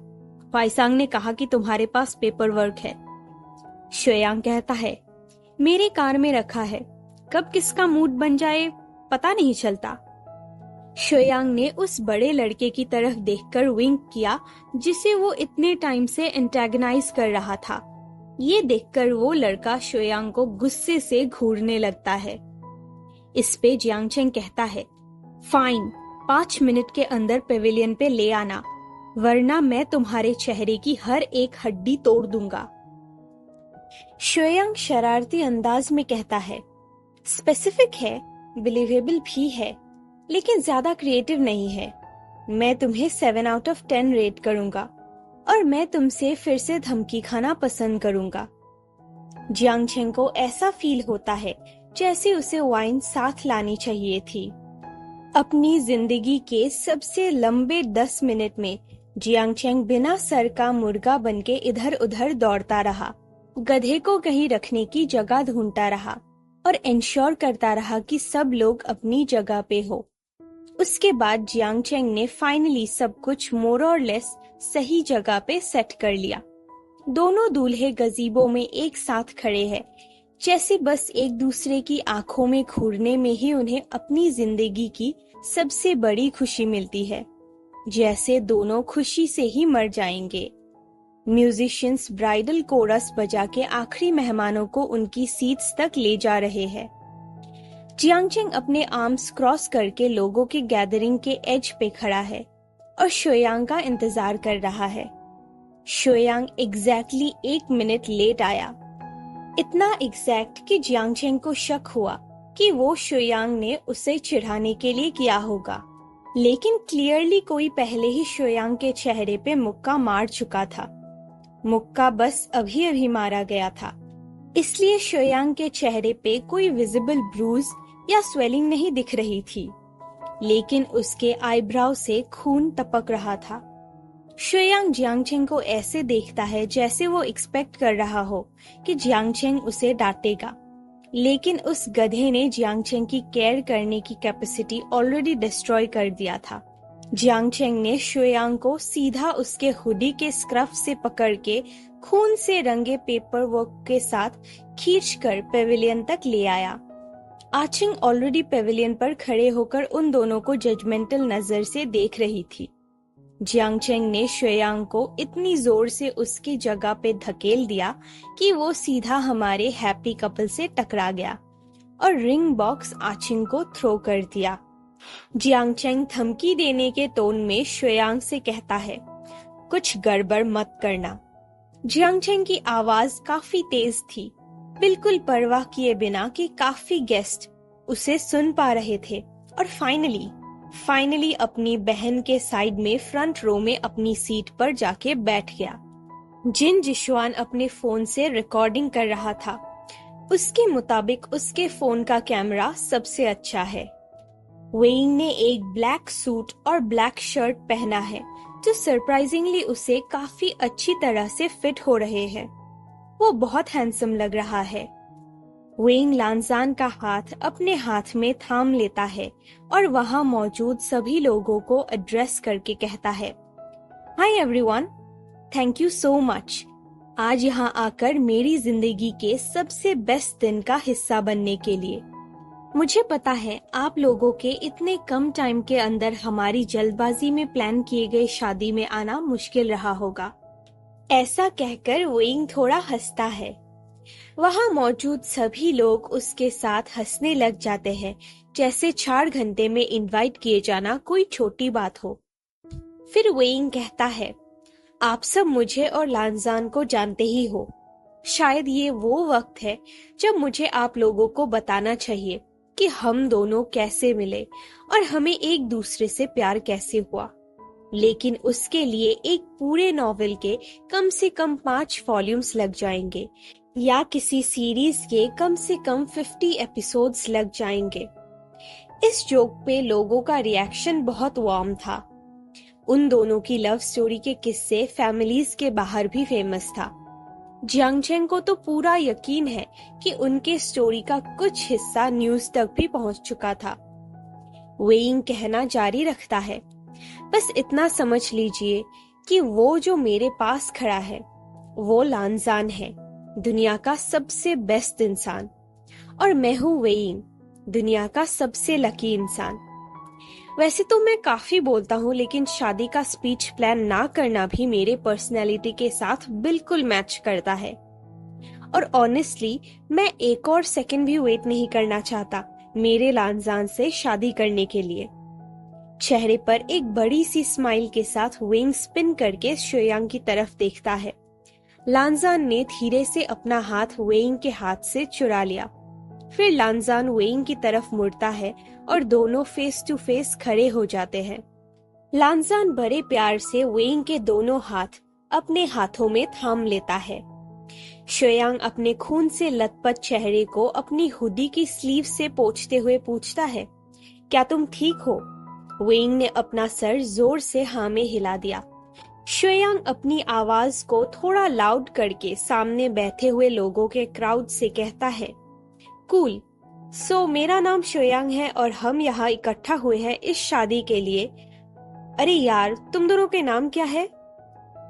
वाईसांग ने कहा कि तुम्हारे पास पेपर वर्क है। शुयांग कहता है, मेरे कार में रखा है, कब किसका मूड बन जाए पता नहीं चलता। शुयांग ने उस बड़े लड़के की तरफ देखकर विंक किया जिसे वो इतने टाइम से एंटेगनाइज कर रहा था। ये देखकर वो लड़का शुयांग को गुस्से से घूरने लगता है। इस पे जियांग चेंग कहता है, फाइन, 5 मिनट के अंदर पेविलियन पे ले आना, वरना मैं तुम्हारे चेहरे की हर एक हड्डी तोड़ दूंगा। शुयांग शरारती अंदाज में कहता है, स्पेसिफिक है, बिलीवेबल भी है, लेकिन ज्यादा क्रिएटिव नहीं है। मैं तुम्हें 7 आउट ऑफ 10 रेट करूंगा और मैं तुमसे फिर से धमकी खाना पसंद करूंगा। जियांग चेंग को ऐसा फील होता है जैसे उसे वाइन साथ लानी चाहिए थी। अपनी जिंदगी के सबसे लंबे 10 मिनट में जियांग चेंग बिना सर का मुर्गा बनके इधर उधर दौड़ता रहा, गधे को कहीं रखने की जगह ढूंढता रहा और इंश्योर करता रहा कि सब लोग अपनी जगह पे हो। उसके बाद जियांग चेंग ने फाइनली सब कुछ मोर और लेस सही जगह पे सेट कर लिया। दोनों दूल्हे गजीबो में एक साथ खड़े हैं, जैसे बस एक दूसरे की आंखों में घूरने में ही उन्हें अपनी जिंदगी की सबसे बड़ी खुशी मिलती है, जैसे दोनों खुशी से ही मर जाएंगे। म्यूजिशियंस ब्राइडल कोरस बजा के आखिरी मेहमानों को उनकी सीट्स तक ले जा रहे हैं। जियांग चेंग अपने आर्म्स क्रॉस करके लोगों की गैदरिंग के एज पे खड़ा है और शुयांग का इंतजार कर रहा है। शुयांग एग्जैक्टली 1 मिनट लेट आया, इतना एग्जैक्ट कि जियांग चेंग को शक हुआ कि वो शुयांग ने उसे चिढ़ाने के लिए किया होगा, लेकिन क्लियरली कोई पहले ही शुयांग के चेहरे पे मुक्का मार चुका था। मुक्का बस अभी अभी मारा गया था, इसलिए शुयांग के चेहरे पे कोई विजिबल ब्रूज या स्वेलिंग नहीं दिख रही थी, लेकिन उसके आईब्राव से खून टपक रहा था। शुयांग जियांग चेंग को ऐसे देखता है जैसे वो एक्सपेक्ट कर रहा हो कि जियांग चेंग उसे डांटेगा, लेकिन उस गधे ने जियांग चेंग की केयर करने की कैपेसिटी ऑलरेडी डिस्ट्रॉय कर दिया था। जियांग चेंग ने शुयांग को सीधा उसके हुडी के स्क्रफ से पकड़ के खून से रंगे पेपर वर्क के साथ खींचकर पेविलियन तक ले आया। आचिंग ऑलरेडी पेविलियन पर खड़े होकर उन दोनों को जजमेंटल नजर से देख रही थी। जियांग चेंग ने शुयांग को इतनी जोर से उसकी जगह पे धकेल दिया कि वो सीधा हमारे हैप्पी कपल से टकरा गया और रिंग बॉक्स आचिंग को थ्रो कर दिया। जियांग चेंग धमकी देने के टोन में शुयांग से कहता है, कुछ गड़बड़ मत करना। जियांग चेंग की आवाज काफी तेज थी, बिल्कुल परवाह किए बिना कि काफी गेस्ट उसे सुन पा रहे थे, और फाइनली अपनी बहन के साइड में फ्रंट रो में अपनी सीट पर जाके बैठ गया। जिन जिशुआन अपने फोन से रिकॉर्डिंग कर रहा था, उसके मुताबिक उसके फोन का कैमरा सबसे अच्छा है। वेइंग ने एक ब्लैक सूट और ब्लैक शर्ट पहना है जो सरप्राइजिंगली उसे काफी अच्छी तरह से फिट हो रहे हैं। वो बहुत हैंडसम लग रहा है। वेइंग लानजान का हाथ अपने हाथ में थाम लेता है और वहां मौजूद सभी लोगों को एड्रेस करके कहता है, hi everyone, thank you so much आज यहाँ आकर मेरी जिंदगी के सबसे बेस्ट दिन का हिस्सा बनने के लिए। मुझे पता है आप लोगों के इतने कम टाइम के अंदर हमारी जल्दबाजी में प्लान किए गए शादी में आना मुश्किल रहा होगा। ऐसा कहकर वेइंग थोड़ा हंसता है। वहां मौजूद सभी लोग उसके साथ हंसने लग जाते हैं, जैसे 4 घंटे में इनवाइट किए जाना कोई छोटी बात हो। फिर वेइंग कहता है, आप सब मुझे और लानजान को जानते ही हो। शायद ये वो वक्त है जब मुझे आप लोगों को बताना चाहिए कि हम दोनों कैसे मिले और हमें एक दूसरे से प्यार कैसे हुआ। लेकिन उसके लिए एक पूरे नॉवेल के कम से कम 5 वॉल्यूम्स लग जाएंगे या किसी सीरीज के कम से कम 50 एपिसोड्स लग जाएंगे। इस जोक पे लोगों का रिएक्शन बहुत वार्म था। उन दोनों की लव स्टोरी के किस्से फैमिलीज के बाहर भी फेमस था। जियांग चेंग को तो पूरा यकीन है कि उनके स्टोरी का कुछ हिस्सा न्यूज तक भी पहुंच चुका था। वेइंग कहना जारी रखता है, बस इतना समझ लीजिए कि वो जो मेरे पास खड़ा है वो लानजान है, दुनिया का सबसे बेस्ट इंसान, और मैं हूँ वेइंग, दुनिया का सबसे लकी इंसान। वैसे तो मैं काफी बोलता हूँ, लेकिन शादी का स्पीच प्लान ना करना भी मेरे पर्सनैलिटी के साथ बिल्कुल मैच करता है। और ऑनेस्टली मैं एक और सेकंड भी वेट नहीं करना चाहता मेरे लानजान से शादी करने के लिए। चेहरे पर एक बड़ी सी स्माइल के साथ वेइंग स्पिन करके शुयांग की तरफ देखता है। लानजान ने धीरे से अपना हाथ वेइंग के हाथ से चुरा लिया। फिर लानजान वेइंग की तरफ मुड़ता है और दोनों फेस टू फेस खड़े हो जाते हैं। लानजान बड़े प्यार से वेइंग के दोनों हाथ अपने हाथों में थाम लेता है। शुयांग अपने खून से लथपथ चेहरे को अपनी हुडी की स्लीव से पोंछते हुए पूछता है, क्या तुम ठीक हो? वेइंग ने अपना सर जोर से हाँ में हिला दिया। शुयांग अपनी आवाज को थोड़ा लाउड करके सामने बैठे हुए लोगों के क्राउड से कहता है, कूल, सो मेरा नाम शुयांग है और हम यहाँ इकट्ठा हुए हैं इस शादी के लिए। अरे यार, तुम दोनों के नाम क्या है?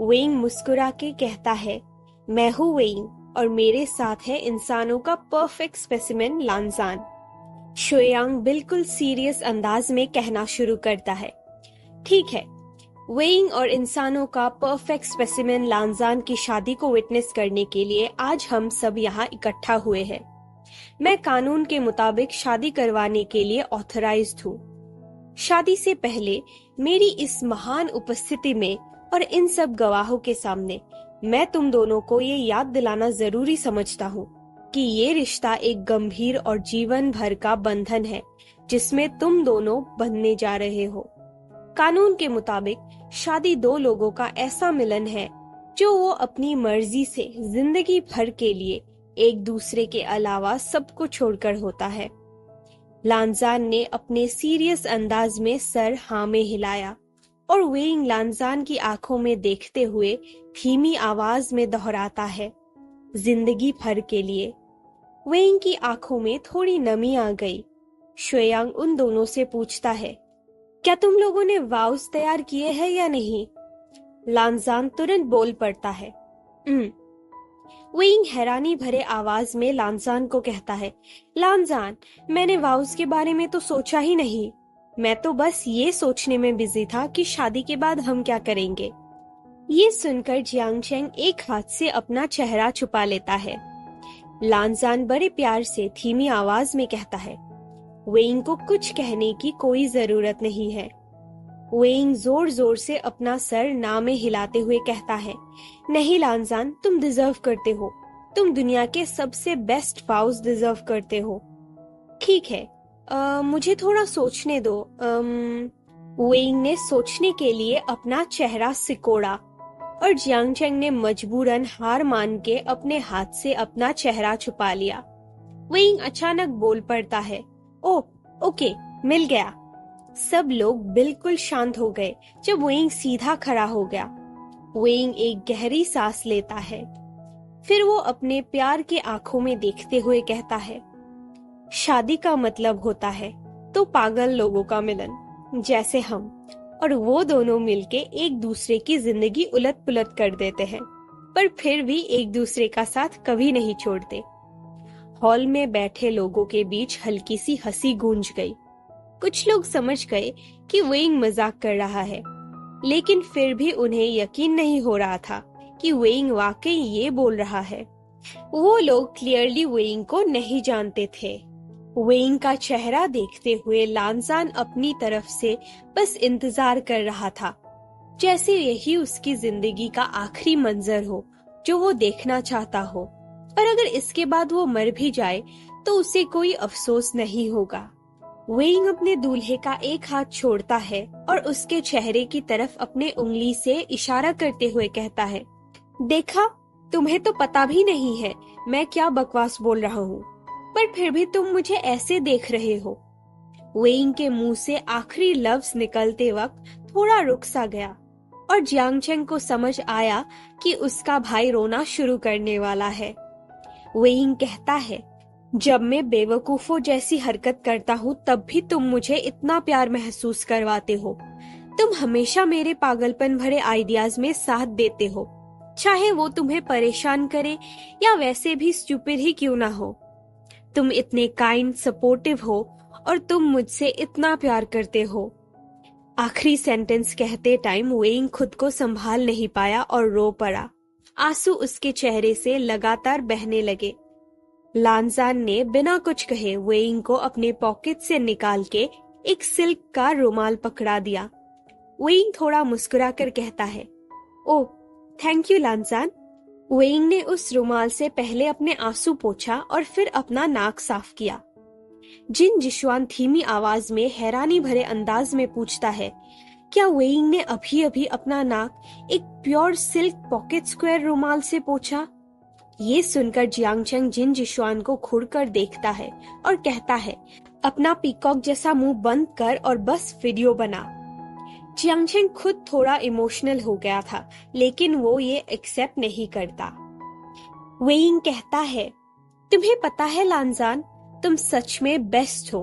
वेइंग मुस्कुरा के कहता है, मैं हूँ वेइंग और मेरे साथ है इंसानों का परफेक्ट स्पेसिमेन लानजान। शुयांग बिल्कुल सीरियस अंदाज में कहना शुरू करता है, ठीक है, वेइंग और इंसानों का परफेक्ट स्पेसिमेन लानजान की शादी को विटनेस करने के लिए आज हम सब यहाँ इकट्ठा हुए हैं। मैं कानून के मुताबिक शादी करवाने के लिए ऑथराइज्ड हूँ। शादी से पहले मेरी इस महान उपस्थिति में और इन सब गवाहों के सामने मैं तुम दोनों को ये याद दिलाना जरूरी समझता हूँ कि ये रिश्ता एक गंभीर और जीवन भर का बंधन है जिसमें तुम दोनों बंधने जा रहे हो। कानून के मुताबिक शादी 2 लोगों का ऐसा मिलन है जो वो अपनी मर्जी से जिंदगी भर के लिए एक दूसरे के अलावा सबको छोड़कर होता है। लानजान ने अपने सीरियस अंदाज में सर हाँ में हिलाया और वेइंग लानजान की आंखों में देखते हुए धीमी आवाज में दोहराता है, जिंदगी भर के लिए। वेइंग की आंखों में थोड़ी नमी आ गई। शुयांग उन दोनों से पूछता है, क्या तुम लोगों ने वाउस तैयार किए हैं या नहीं? लानजान तुरंत बोल पड़ता है, वेइंग हैरानी भरे आवाज में लानजान को कहता है, लानजान, मैंने वाउस के बारे में तो सोचा ही नहीं। मैं तो बस ये सोचने में बिजी था कि शादी के बाद हम क्या करेंगे। ये सुनकर जियांग चेंग एक हाथ से अपना चेहरा छुपा लेता है। लानजान बड़े प्यार से धीमी आवाज में कहता है, वेइंग को कुछ कहने की कोई जरूरत नहीं है। वेइंग जोर जोर से अपना सर ना में हिलाते हुए कहता है, नहीं लानजान, तुम डिजर्व करते हो। तुम दुनिया के सबसे बेस्ट वाउस डिजर्व करते हो। ठीक है, मुझे थोड़ा सोचने दो। वेइंग ने सोचने के लिए अपना चेहरा सिकोड़ा और जियांग चेंग ने मजबूरन हार मान के अपने हाथ से अपना चेहरा छुपा लिया। वेइंग अचानक बोल पड़ता है, ओह ओके, मिल गया। सब लोग बिल्कुल शांत हो गए जब वेइंग सीधा खड़ा हो गया। वेइंग एक गहरी सांस लेता है। फिर वो अपने प्यार के आंखों में देखते हुए कहता है, शादी का मतलब होता है तो पागल लोगों का मिलन, जैसे हम, और वो दोनों मिलके एक दूसरे की जिंदगी उलट पुलट कर देते हैं, पर फिर भी एक दूसरे का साथ कभी नहीं छोड़ते। हॉल में बैठे लोगों के बीच हल्की सी हंसी गूंज गई। कुछ लोग समझ गए कि वेइंग मजाक कर रहा है, लेकिन फिर भी उन्हें यकीन नहीं हो रहा था कि वेइंग वाकई ये बोल रहा है। वो लोग क्लियरली वेइंग को नहीं जानते थे। वेइंग का चेहरा देखते हुए लानजान अपनी तरफ से बस इंतजार कर रहा था, जैसे यही उसकी जिंदगी का आखिरी मंजर हो जो वो देखना चाहता हो, और अगर इसके बाद वो मर भी जाए तो उसे कोई अफसोस नहीं होगा। वेइंग अपने दूल्हे का एक हाथ छोड़ता है और उसके चेहरे की तरफ अपने उंगली से इशारा करते हुए कहता है, देखा, तुम्हें तो पता भी नहीं है मैं क्या बकवास बोल रहा हूँ, पर फिर भी तुम मुझे ऐसे देख रहे हो। वेइंग के मुंह से आखिरी लफ्ज निकलते वक्त थोड़ा रुक सा गया और जियांगचेंग को समझ आया कि उसका भाई रोना शुरू करने वाला है। वेइंग कहता है, जब मैं बेवकूफों जैसी हरकत करता हूँ तब भी तुम मुझे इतना प्यार महसूस करवाते हो। तुम हमेशा मेरे पागलपन भरे आइडियाज में साथ देते हो, चाहे वो तुम्हें परेशान करे या वैसे भी स्टूपिड ही क्यों ना हो। तुम इतने काइंड, सपोर्टिव हो और तुम मुझसे इतना प्यार करते हो। आखिरी सेंटेंस कहते टाइम वेइंग खुद को संभाल नहीं पाया और रो पड़ा। आंसू उसके चेहरे से लगातार बहने लगे। लानजान ने बिना कुछ कहे वेइंग को अपने पॉकेट से निकाल के एक सिल्क का रुमाल पकड़ा दिया। वेइंग थोड़ा मुस्कुराकर कहता है, ओह थैंक यू लानजान। वेइंग ने उस रुमाल से पहले अपने आंसू पोंछा और फिर अपना नाक साफ किया। जिन जिशुआन धीमी आवाज में हैरानी भरे अंदाज में पूछता है, क्या वेइंग ने अभी अभी अपना नाक एक प्योर सिल्क पॉकेट स्क्वायर रुमाल से पोंछा? ये सुनकर जियांगचेंग जिन जिशुआन को घूरकर देखता है और कहता है, अपना पीकॉक जैसा मुंह बंद कर और बस वीडियो बना। जियांगचेंग खुद थोड़ा इमोशनल हो गया था, लेकिन वो ये एक्सेप्ट नहीं करता। वेइंग कहता है, तुम्हें पता है लानजान, तुम सच में बेस्ट हो।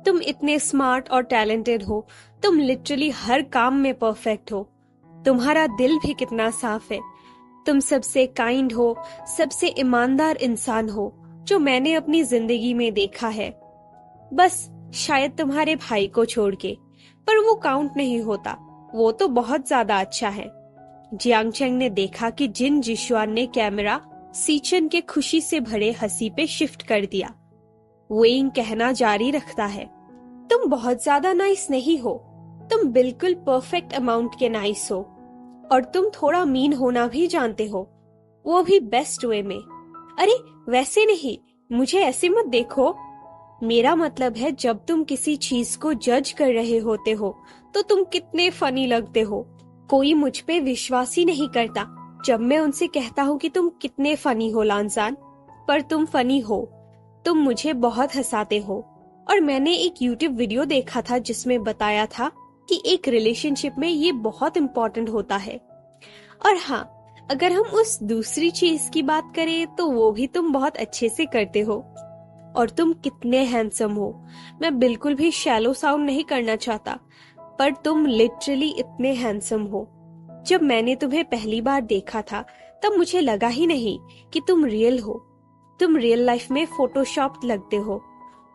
तुम इतने स्मार्ट और टैलेंटेड हो। तुम लिटरली हर काम में परफेक्ट हो। तुम्हारा दिल भी कितना साफ है। तुम सबसे काइंड हो, सबसे ईमानदार इंसान हो जो मैंने अपनी जिंदगी में देखा है। बस शायद तुम्हारे भाई को छोड़ के, पर वो काउंट नहीं होता, वो तो बहुत ज्यादा अच्छा है। जियांगचेंग ने देखा कि जिन जिशुआन ने कैमरा सीचन के खुशी से भरे हंसी पे शिफ्ट कर दिया। वेइंग कहना जारी रखता है, तुम बहुत ज्यादा नाइस नहीं हो, तुम बिल्कुल परफेक्ट अमाउंट के नाइस हो, और तुम थोड़ा मीन होना भी जानते हो, वो भी बेस्ट वे में। अरे वैसे नहीं, मुझे ऐसे मत देखो। मेरा मतलब है जब तुम किसी चीज को जज कर रहे होते हो तो तुम कितने फनी लगते हो। कोई मुझ पे विश्वास ही नहीं करता जब मैं उनसे कहता हूँ कि तुम कितने फनी हो लानजान, पर तुम फनी हो। तुम मुझे बहुत हंसाते हो। और मैंने एक यूट्यूब वीडियो देखा था जिसमें बताया था कि एक रिलेशनशिप में ये बहुत इम्पोर्टेंट होता है। और हाँ, अगर हम उस दूसरी चीज की बात करें तो वो भी तुम बहुत अच्छे से करते हो। और तुम कितने हैंडसम हो। मैं बिल्कुल भी शैलो साउंड नहीं करना चाहता, पर तुम लिटरली इतने हैंडसम हो। जब मैंने तुम्हें पहली बार देखा था तब मुझे लगा ही नहीं कि तुम रियल हो। तुम रियल लाइफ में फोटोशॉप लगते हो,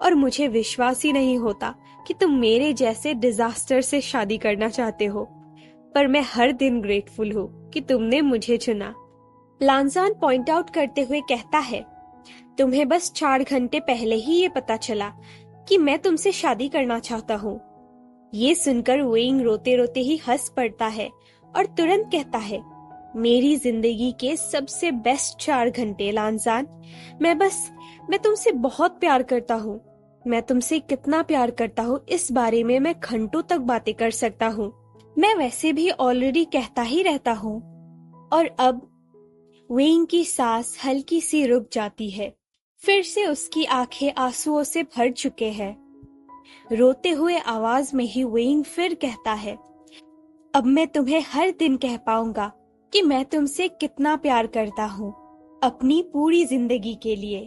और मुझे विश्वास ही नहीं होता कि तुम मेरे जैसे डिजास्टर से शादी करना चाहते हो। पर मैं हर दिन ग्रेटफुल हूँ कि तुमने मुझे चुना। लानजान पॉइंट आउट करते हुए कहता है, तुम्हें बस 4 घंटे पहले ही ये पता चला कि मैं तुमसे शादी करना चाहता हूँ। ये सुनकर वेइंग रोते रोते ही हंस पड़ता है और तुरंत कहता है, मेरी जिंदगी के सबसे बेस्ट 4 घंटे लानजान। मैं तुमसे बहुत प्यार करता हूँ। मैं तुमसे कितना प्यार करता हूँ इस बारे में मैं घंटों तक बातें कर सकता हूँ। मैं वैसे भी ऑलरेडी कहता ही रहता हूँ। और अब वेइंग की सांस हल्की सी रुक जाती है। फिर से उसकी आंखें आंसुओं से भर चुके हैं। रोते हुए आवाज में ही वेइंग फिर कहता है, अब मैं तुम्हें हर दिन कह पाऊंगा कि मैं तुमसे कितना प्यार करता हूँ। अपनी पूरी जिंदगी के लिए।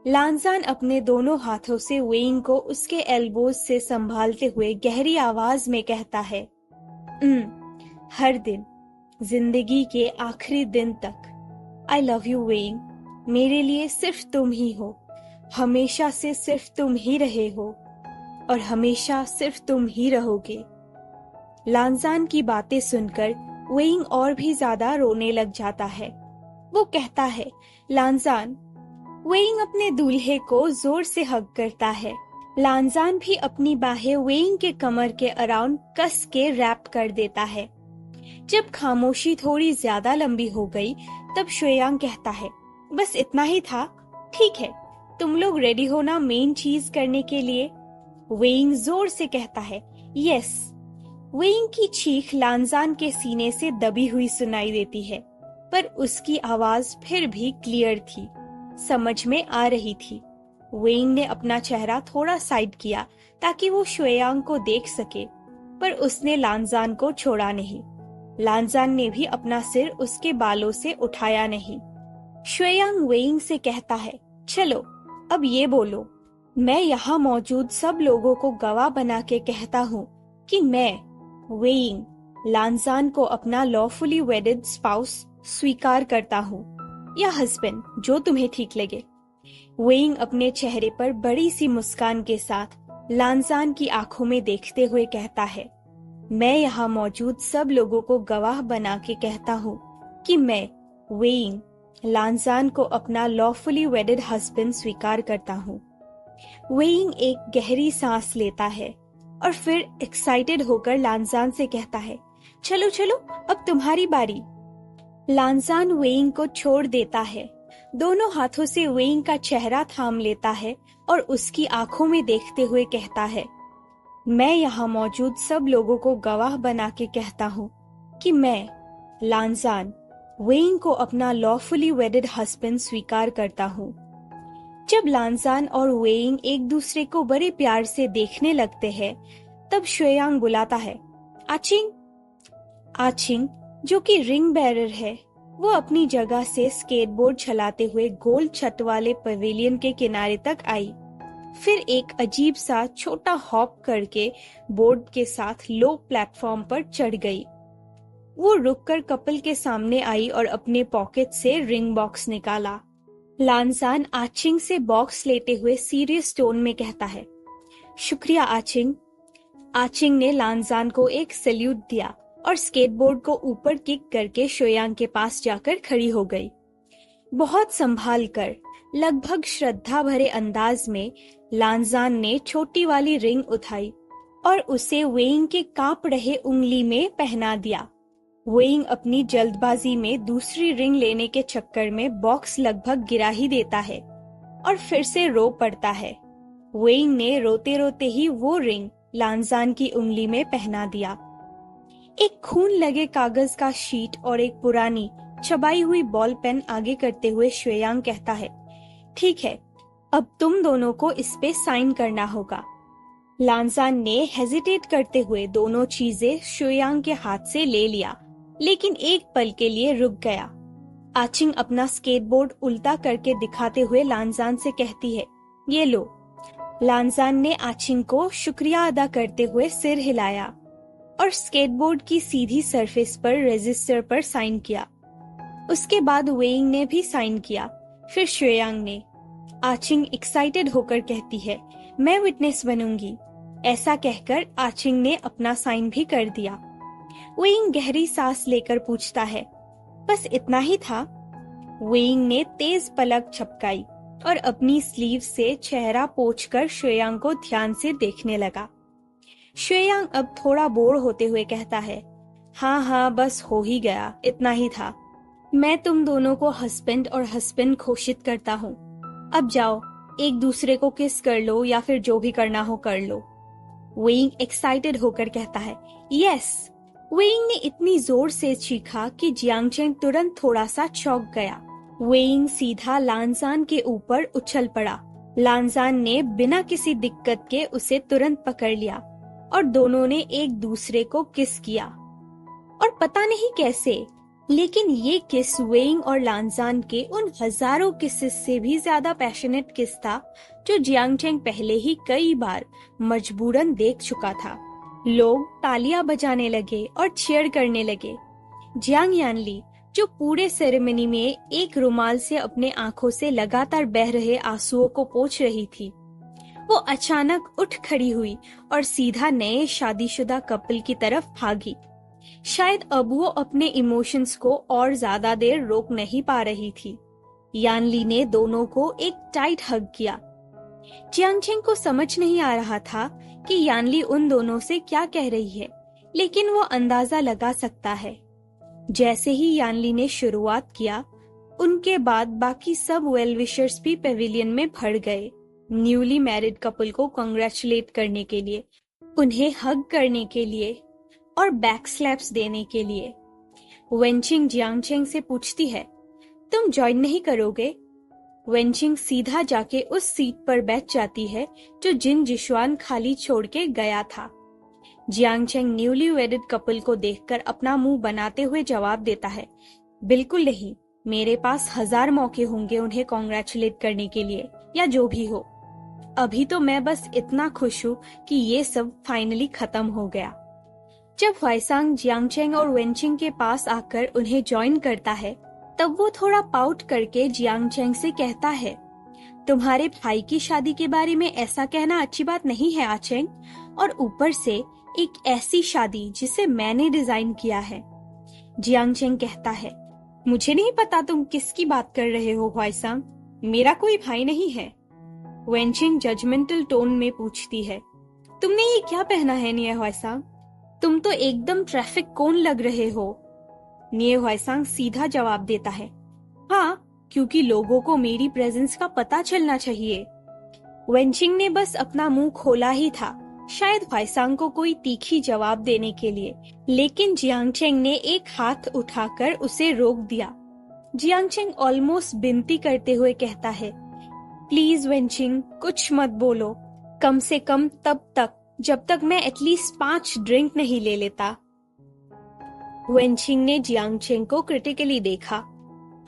लांजान अपने दोनों हाथों से वेइंग को उसके एल्बोज से संभालते हुए गहरी आवाज में कहता है, हर दिन, जिंदगी के आखिरी दिन तक। आई लव यू वेइंग, मेरे लिए सिर्फ तुम ही हो, हमेशा से सिर्फ तुम ही रहे हो और हमेशा सिर्फ तुम ही रहोगे। लांजान की बातें सुनकर वेइंग और भी ज्यादा रोने लग जाता है। वो कहता है, लांजान। वेइंग अपने दूल्हे को जोर से हग करता है। लांजान भी अपनी बाहें वेइंग के कमर के अराउंड कस के रैप कर देता है। जब खामोशी थोड़ी ज्यादा लंबी हो गई, तब शुयांग कहता है, बस इतना ही था, ठीक है, तुम लोग रेडी हो ना मेन चीज करने के लिए? वेइंग जोर से कहता है, यस। वेइंग की चीख लांजान के सीने से दबी हुई सुनाई देती है, पर उसकी आवाज फिर भी क्लियर थी, समझ में आ रही थी। वेइंग ने अपना चेहरा थोड़ा साइड किया ताकि वो शुयांग को देख सके, पर उसने लांजान को छोड़ा नहीं। लांजान ने भी अपना सिर उसके बालों से उठाया नहीं। शुयांग वेइंग से कहता है, चलो अब ये बोलो, मैं यहाँ मौजूद सब लोगों को गवाह बना के कहता हूँ कि मैं वेइंग लांजान को अपना लॉफुली वेडेड स्पाउस स्वीकार करता हूँ, या हस्बैंड, जो तुम्हें ठीक लगे। वेइंग अपने चेहरे पर बड़ी सी मुस्कान के साथ लांजान की आंखों में देखते हुए कहता है, मैं यहाँ मौजूद सब लोगों को गवाह बना के कहता हूँ कि मैं वेइंग लांजान को अपना लॉफुली वेडेड हस्बैंड स्वीकार करता हूँ। वेइंग एक गहरी सांस लेता है और फिर एक्साइटेड होकर लांजान से कहता है, चलो चलो अब तुम्हारी बारी। लांजान वेइंग को छोड़ देता है, दोनों हाथों से वेइंग का चेहरा थाम लेता है और उसकी आंखों में देखते हुए कहता है, मैं यहाँ मौजूद सब लोगों को गवाह बना के कहता हूँ कि मैं लांजान वेइंग को अपना लॉफुली वेडेड हस्बैंड स्वीकार करता हूँ। जब लांजान और वेइंग एक दूसरे को बड़े प्यार से देखने लगते हैं, तब शुयांग बुलाता है, आचिंग। आचिंग, जो कि रिंग बेरर है, वो अपनी जगह से स्केटबोर्ड चलाते हुए गोल छत वाले पवेलियन के किनारे तक आई, फिर एक अजीब सा छोटा हॉप करके बोर्ड के साथ लो प्लेटफॉर्म पर चढ़ गई। वो रुककर कपल के सामने आई और अपने पॉकेट से रिंग बॉक्स निकाला। लांजान आचिंग से बॉक्स लेते हुए सीरियस टोन में कहता है, शुक्रिया आचिंग। आचिंग ने लांजान को एक सैल्यूट दिया और स्केटबोर्ड को ऊपर किक करके शुयांग के पास जाकर खड़ी हो गई। बहुत संभाल कर, लगभग श्रद्धा भरे अंदाज में लांजान ने छोटी वाली रिंग उठाई और उसे वेइंग के कांप रहे उंगली में पहना दिया। वेइंग अपनी जल्दबाजी में दूसरी रिंग लेने के चक्कर में बॉक्स लगभग गिरा ही देता है और फिर से रो पड़ता है। वेइंग ने रोते रोते ही वो रिंग लांजान की उंगली में पहना दिया। एक खून लगे कागज का शीट और एक पुरानी चबाई हुई बॉल पेन आगे करते हुए शुयांग कहता है, ठीक है, अब तुम दोनों को इस पे साइन करना होगा। लांजान ने हेजिटेट करते हुए दोनों चीजें शुयांग के हाथ से ले लिया, लेकिन एक पल के लिए रुक गया। आचिंग अपना स्केटबोर्ड उल्टा करके दिखाते हुए लांजान से कहती है, ये लो। लांजान ने आचिंग को शुक्रिया अदा करते हुए सिर हिलाया और स्केटबोर्ड की सीधी सरफेस पर रजिस्टर पर साइन किया। उसके बाद वेइंग ने भी साइन किया, फिर शुयांग ने। आचिंग एक्साइटेड होकर कहती है, मैं विटनेस बनूंगी। ऐसा कहकर आचिंग ने अपना साइन भी कर दिया। वेइंग गहरी सांस लेकर पूछता है, बस इतना ही था? वेइंग ने तेज पलक झपकाई और अपनी स्लीव से चेहरा पोंछकर शुयांग को ध्यान से देखने लगा। शुयांग अब थोड़ा बोर होते हुए कहता है, हाँ हाँ, बस हो ही गया, इतना ही था। मैं तुम दोनों को हस्बैंड और हस्बैंड घोषित करता हूँ। अब जाओ, एक दूसरे को किस कर लो या फिर जो भी करना हो कर लो। वेइंग एक्साइटेड होकर कहता है, यस। वेइंग ने इतनी जोर से चीखा कि जियांगचेन तुरंत थोड़ा सा चौंक गया। वेइंग सीधा लांजान के ऊपर उछल पड़ा। लांजान ने बिना किसी दिक्कत के उसे तुरंत पकड़ लिया और दोनों ने एक दूसरे को किस किया। और पता नहीं कैसे लेकिन ये किस वेइंग और लांजान के उन हजारों किस्से से भी ज्यादा पैशनेट किस था जो जियांग चेंग पहले ही कई बार मजबूरन देख चुका था। लोग तालियां बजाने लगे और चीयर करने लगे। जियांग यानली, जो पूरे सेरेमनी में एक रुमाल से अपने आंखों से लगातार बह रहे आंसुओं को पोंछ रही थी, वो अचानक उठ खड़ी हुई और सीधा नए शादीशुदा कपल की तरफ भागी। शायद अब वो अपने इमोशंस को और ज्यादा देर रोक नहीं पा रही थी। यानली ने दोनों को एक टाइट हग किया। जियांग चेंग को समझ नहीं आ रहा था कि यानली उन दोनों से क्या कह रही है, लेकिन वो अंदाजा लगा सकता है। जैसे ही यानली ने शुरुआत किया, उनके बाद बाकी सब वेल विशर्स भी पेविलियन में भर गए, न्यूली मैरिड कपल को कांग्रेचुलेट करने के लिए, उन्हें हग करने के लिए और बैक स्लैप्स देने के लिए। वेनचिंग जियांग चेंग से पूछती है, तुम ज्वाइन नहीं करोगे? वेनचिंग सीधा जाके उस सीट पर बैठ जाती है जो जिन जिशुआन खाली छोड़ के गया था। Jiang Cheng newly wedded couple को देखकर अपना मुंह बनाते हुए जवाब देता है, बिल्कुल नहीं, मेरे पास 1000 मौके होंगे उन्हें कांग्रेचुलेट करने के लिए, या जो भी हो। अभी तो मैं बस इतना खुश हूँ कि ये सब फाइनली खत्म हो गया। जब वाइसांग जियांग चेंग और वेनचिंग के पास आकर उन्हें ज्वाइन करता है, तब वो थोड़ा पाउट करके जियांग चेंग से कहता है, तुम्हारे भाई की शादी के बारे में ऐसा कहना अच्छी बात नहीं है आचेंग, और ऊपर से एक ऐसी शादी जिसे मैंने डिजाइन किया है। जियांग चेंग कहता है, मुझे नहीं पता तुम किसकी बात कर रहे हो वाइसांग, मेरा कोई भाई नहीं है। वेनचिंग जजमेंटल टोन में पूछती है, तुमने ये क्या पहना है निये वाइसांग? तुम तो एकदम ट्रैफिक कोन लग रहे हो। निये वाइसांग सीधा जवाब देता है, हाँ, क्योंकि लोगों को मेरी प्रेजेंस का पता चलना चाहिए। वेनचिंग ने बस अपना मुंह खोला ही था, शायद वाइसांग को कोई तीखी जवाब देने के लिए, लेकिन जियांग चेंग ने एक हाथ उठाकर उसे रोक दिया। जियांग चेंग ऑलमोस्ट विनती करते हुए कहता है, प्लीज वेनचिंग, कुछ मत बोलो, कम से कम तब तक जब तक मैं एटलीस्ट 5 ड्रिंक नहीं ले लेता। वेनचिंग ने जियांग चेंग को क्रिटिकली देखा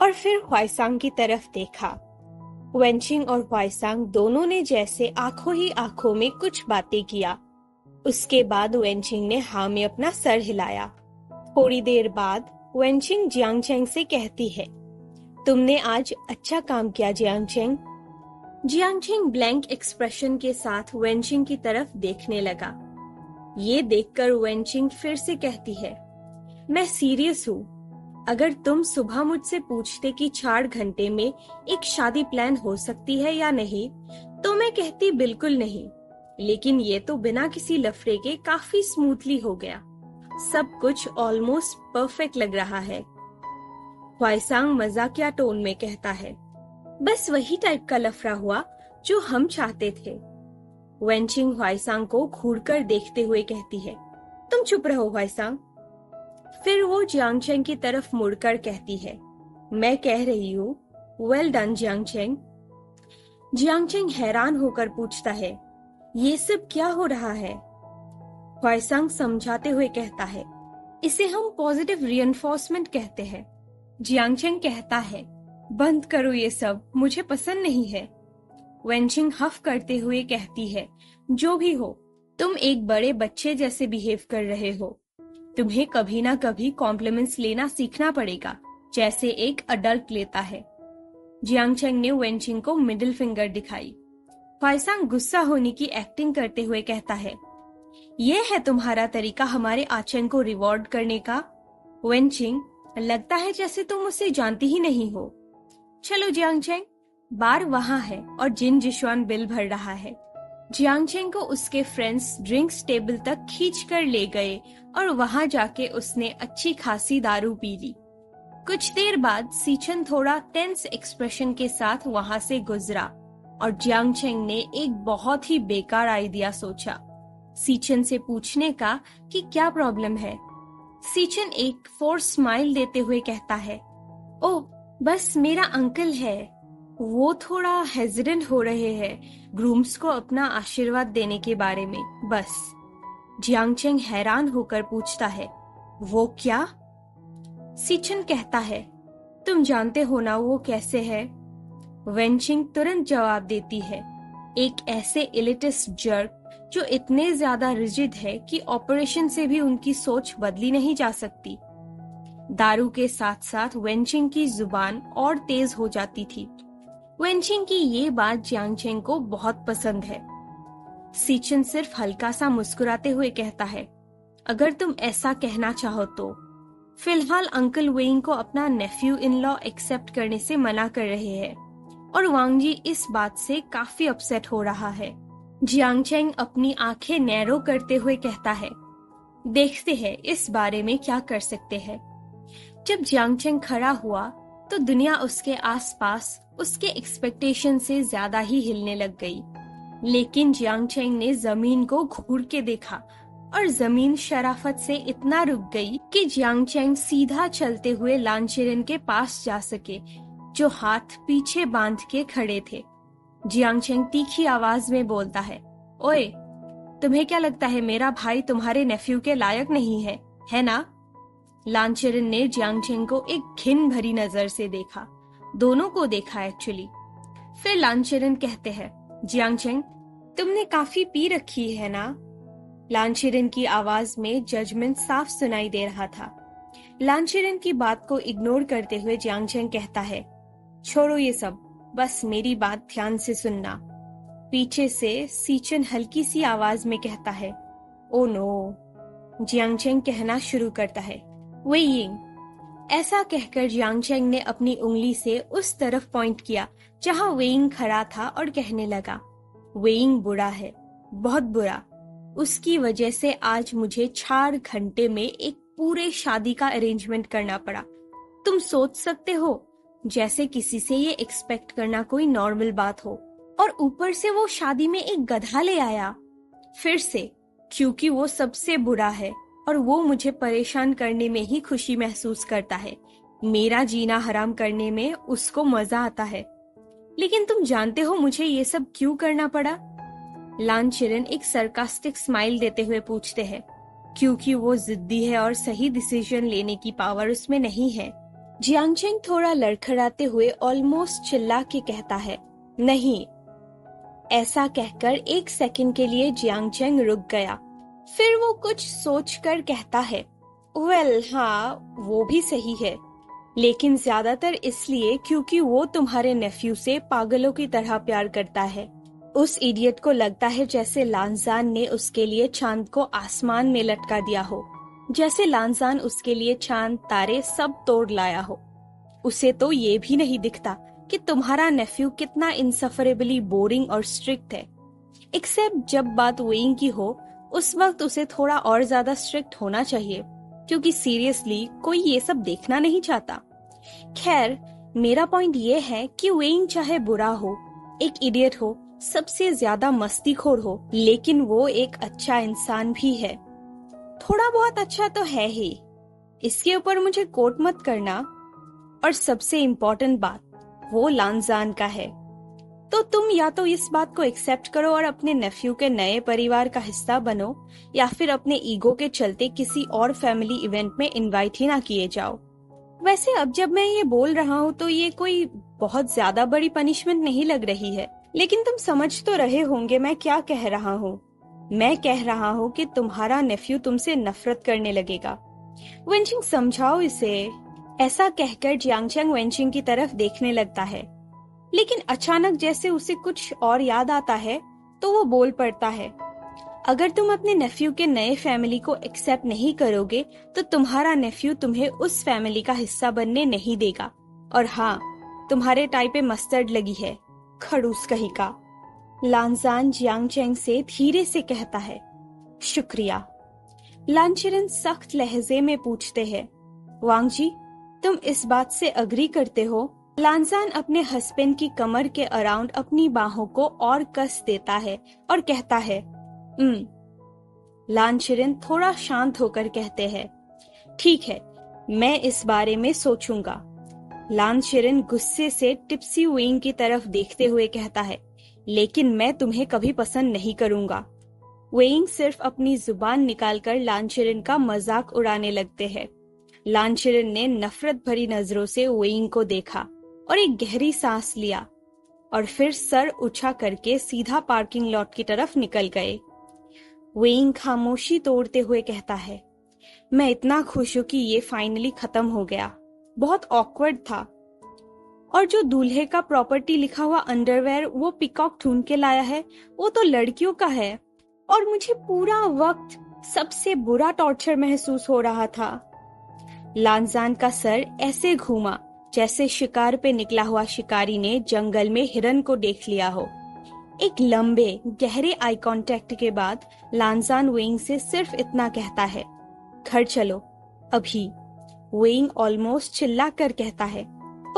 और फिर वाइसांग की तरफ देखा। वेनचिंग और वाइसांग दोनों ने जैसे आंखों ही आंखों में कुछ बातें किया। उसके बाद वेनचिंग ने हाँ में अपना सर हिलाया। थोड़ी देर बाद वेनचिंग जियांग चेंग से कहती है, तुमने आज अच्छा काम किया Jiang Cheng. Jiang Cheng blank expression के साथ वेनचिंग की तरफ देखने लगा। ये देखकर वेनचिंग फिर से कहती है, मैं सीरियस हूँ। अगर तुम सुबह मुझसे पूछते कि 4 घंटे में एक शादी प्लान हो सकती है या नहीं, तो मैं कहती बिल्कुल नहीं। लेकिन ये तो बिना किसी लफड़े के काफी स्मूथली हो गया। सब कुछ ऑलमोस्ट परफेक्ट लग रहा है। वाइसांग मजाकिया टोन में कहता है, बस वही टाइप का लफड़ा हुआ जो हम चाहते थे। वेनचिंग वाइसांग को घूरकर देखते हुए कहती है, तुम चुप रहो वाइसांग। फिर वो जियांग चेंग की तरफ मुड़कर कहती है, मैं कह रही हूँ, well done Jiang Cheng. Jiang Cheng हैरान होकर पूछता है, ये सब क्या हो रहा है? वाइसांग समझाते हुए कहता है, इसे हम पॉजिटिव रिइंफोर्समेंट कहते हैं। जियांग चेंग कहता है, बंद करो ये सब, मुझे पसंद नहीं है। वेनचिंग हफ करते हुए कहती है, जो भी हो, तुम एक बड़े बच्चे जैसे बिहेव कर रहे हो। तुम्हें कभी ना कभी कॉम्प्लीमेंट्स लेना सीखना पड़ेगा, जैसे एक अडल्ट लेता है। जियांग चेंग ने वेनचिंग को मिडिल फिंगर दिखाई। वाइसांग गुस्सा होने की एक्टिंग करते हुए कहता है, ये है तुम्हारा तरीका हमारे आचेंग को रिवॉर्ड करने का? वेनचिंग, लगता है जैसे तुम उसे जानती ही नहीं हो। चलो जियांग चेंग, बार वहाँ है और जिन जिशुआन बिल भर रहा है। जियांग चेंग को उसके फ्रेंड्स ड्रिंक्स टेबल तक खींच कर ले गए और वहाँ जाके उसने अच्छी खासी दारू पी ली। कुछ देर बाद सीचन थोड़ा टेंस एक्सप्रेशन के साथ वहाँ से गुजरा और जियांग चेंग ने एक बहुत ही बेकार आइडिया सोचा, सीचन से पूछने का कि क्या प्रॉब्लम है। सीचन एक फोर्स स्माइल देते हुए कहता है, ओह, बस मेरा अंकल है, वो थोड़ा हेजिटेंट हो रहे हैं ग्रूम्स को अपना आशीर्वाद देने के बारे में, बस। जियांग चेंग हैरान होकर पूछता है, वो क्या? सीचन कहता है, तुम जानते हो ना वो कैसे है? वेंचिंग तुरंत जवाब देती है, एक ऐसे एलिटिस्ट जर्क जो इतने ज्यादा रिजिड है कि ऑपरेशन से भी उनकी सोच बदली नहीं जा सकती। दारू के साथ साथ वेंचिंग की जुबान और तेज हो जाती थी। वेंचिंग की ये बात जियांगचेंग को बहुत पसंद है। सीचन सिर्फ हल्का सा मुस्कुराते हुए कहता है, अगर तुम ऐसा कहना चाहो तो। फिलहाल अंकल वेइंग को अपना नेफ्यू इन लॉ एक्सेप्ट करने से मना कर रहे हैं और वांग जी इस बात से काफी अपसेट हो रहा है। जियांगचेंग अपनी आंखें नैरो करते हुए कहता है, देखते हैं इस बारे में क्या कर सकते हैं। जब जियांगचेंग खड़ा हुआ तो दुनिया उसके आसपास उसके एक्सपेक्टेशन से ज्यादा ही हिलने लग गई। लेकिन जियांगचेंग ने जमीन को घूर के देखा और जमीन शराफत से इतना रुक गई कि जियांगचेंग सीधा चलते हुए लानचिरन के पास जा सके, जो हाथ पीछे बांध के खड़े थे। जियांगचेंग तीखी आवाज में बोलता है, ओए, तुम्हें क्या लगता है मेरा भाई तुम्हारे नेफ्यू के लायक नहीं है ना? लानचिरन ने जियांगचेंग को एक घिन भरी नजर से देखा, दोनों को देखा एक्चुअली। फिर लानचिरन कहते हैं, जियांगचेंग, तुमने काफी पी रखी है ना? लानचिरन की आवाज में जजमेंट साफ सुनाई दे रहा था। लानचिरन की बात को इग्नोर करते हुए जियांगचेंग कहता है, छोड़ो ये सब, बस मेरी बात ध्यान से सुनना। पीछे से सीचन हल्की सी आवाज में कहता है, ओ नो। जियांगचेंग कहना शुरू करता है, वेइंग। ऐसा कहकर जियांगचेंग ने अपनी उंगली से उस तरफ पॉइंट किया जहां वेइंग खड़ा था और कहने लगा, वेइंग बुरा है, बहुत बुरा। उसकी वजह से आज मुझे 4 घंटे में एक पूरे शादी का अरेंजमेंट करना पड़ा। तुम सोच सकते हो, जैसे किसी से ये एक्सपेक्ट करना कोई नॉर्मल बात हो, और ऊपर से वो शादी में एक गधा ले आया। फिर से, क्योंकि वो सबसे बुरा है और वो मुझे परेशान करने में ही खुशी महसूस करता है। मेरा जीना हराम करने में उसको मजा आता है। लेकिन तुम जानते हो मुझे ये सब क्यों करना पड़ा? लानचिरन एक सरकास्टिक स्माइल देते हुए पूछते हैं, क्योंकि वो जिद्दी है और सही डिसीजन लेने की पावर उसमें नहीं है। जियांगचेंग थोड़ा लड़खड़ाते हुए ऑलमोस्ट चिल्ला के कहता है, नहीं। ऐसा कहकर एक सेकंड के लिए जियांगचेंग रुक गया। फिर वो कुछ सोचकर कहता है, वेल हाँ, वो भी सही है, लेकिन ज्यादातर इसलिए क्योंकि वो तुम्हारे नेफ्यू से पागलों की तरह प्यार करता है। उस इडियट को लगता है जैसे लानजान ने उसके लिए चांद को आसमान में लटका दिया हो, जैसे लानजान उसके लिए चांद तारे सब तोड़ लाया हो। उसे तो ये भी नहीं दिखता कि तुम्हारा नेफ्यू कितना इनसफरेबली बोरिंग और स्ट्रिक्ट है। एक्सेप्ट जब बात वेइंग की हो, उस वक्त उसे थोड़ा और ज्यादा स्ट्रिक्ट होना चाहिए, क्योंकि सीरियसली कोई ये सब देखना नहीं चाहता। खैर, मेरा पॉइंट ये है कि वेइंग चाहे बुरा हो, एक इडियट हो, सबसे ज्यादा मस्तीखोर हो, लेकिन वो एक अच्छा इंसान भी है। थोड़ा बहुत अच्छा तो है ही, इसके ऊपर मुझे कोट मत करना। और सबसे इम्पोर्टेंट बात, वो लानजान का है। तो तुम या तो इस बात को एक्सेप्ट करो और अपने नेफ्यू के नए परिवार का हिस्सा बनो, या फिर अपने ईगो के चलते किसी और फैमिली इवेंट में इनवाइट ही ना किए जाओ। वैसे अब जब मैं ये बोल रहा हूँ तो ये कोई बहुत ज्यादा बड़ी पनिशमेंट नहीं लग रही है, लेकिन तुम समझ तो रहे होंगे मैं क्या कह रहा हूँ। मैं कह रहा हूँ कि तुम्हारा नेफ्यू तुमसे नफरत करने लगेगा। वेंचिंग, समझाओ इसे। ऐसा कहकर जियांगचेंग वेंचिंग की तरफ देखने लगता है, लेकिन अचानक जैसे उसे कुछ और याद आता है तो वो बोल पड़ता है, अगर तुम अपने नेफ्यू के नए फैमिली को एक्सेप्ट नहीं करोगे तो तुम्हारा नेफ्यू तुम्हें उस फैमिली का हिस्सा बनने नहीं देगा। और हाँ, तुम्हारे टाई पे मस्टर्ड लगी है, खड़ूस कहीं का। लानजान जियांगचेंग से धीरे से कहता है, शुक्रिया। लानचिरन सख्त लहजे में पूछते हैं, वांग जी, तुम इस बात से अग्री करते हो? लानजान अपने हस्बैंड की कमर के अराउंड अपनी बाहों को और कस देता है और कहता है, लानचिरन थोड़ा शांत होकर कहते हैं, ठीक है, मैं इस बारे में सोचूंगा। लानचिरन गुस्से से टिप्सी वेइंग की तरफ देखते हुए कहता है, लेकिन मैं तुम्हें कभी पसंद नहीं करूंगा। वेइंग सिर्फ अपनी जुबान निकालकर लानचिरन का मजाक उड़ाने लगते हैं। लांचरन ने नफरत भरी नजरों से वेइंग को देखा और एक गहरी सांस लिया और फिर सर ऊंचा करके सीधा पार्किंग लॉट की तरफ निकल गए। वेइंग खामोशी तोड़ते हुए कहता है, मैं इतना खुश हूं कि ये फाइनली खत्म हो गया। बहुत ऑकवर्ड था। और जो दूल्हे का प्रॉपर्टी लिखा हुआ अंडरवेयर वो पिकॉक ढूंढ के लाया है, वो तो लड़कियों का है। और मुझे पूरा वक्त सबसे बुरा टॉर्चर महसूस हो रहा था। लांजान का सर ऐसे घूमा जैसे शिकार पे निकला हुआ शिकारी ने जंगल में हिरन को देख लिया हो। एक लंबे गहरे आई कांटेक्ट के बाद लांजान वेइंग से सिर्फ इतना कहता है, घर चलो अभी। वेइंग ऑलमोस्ट चिल्ला कर कहता है,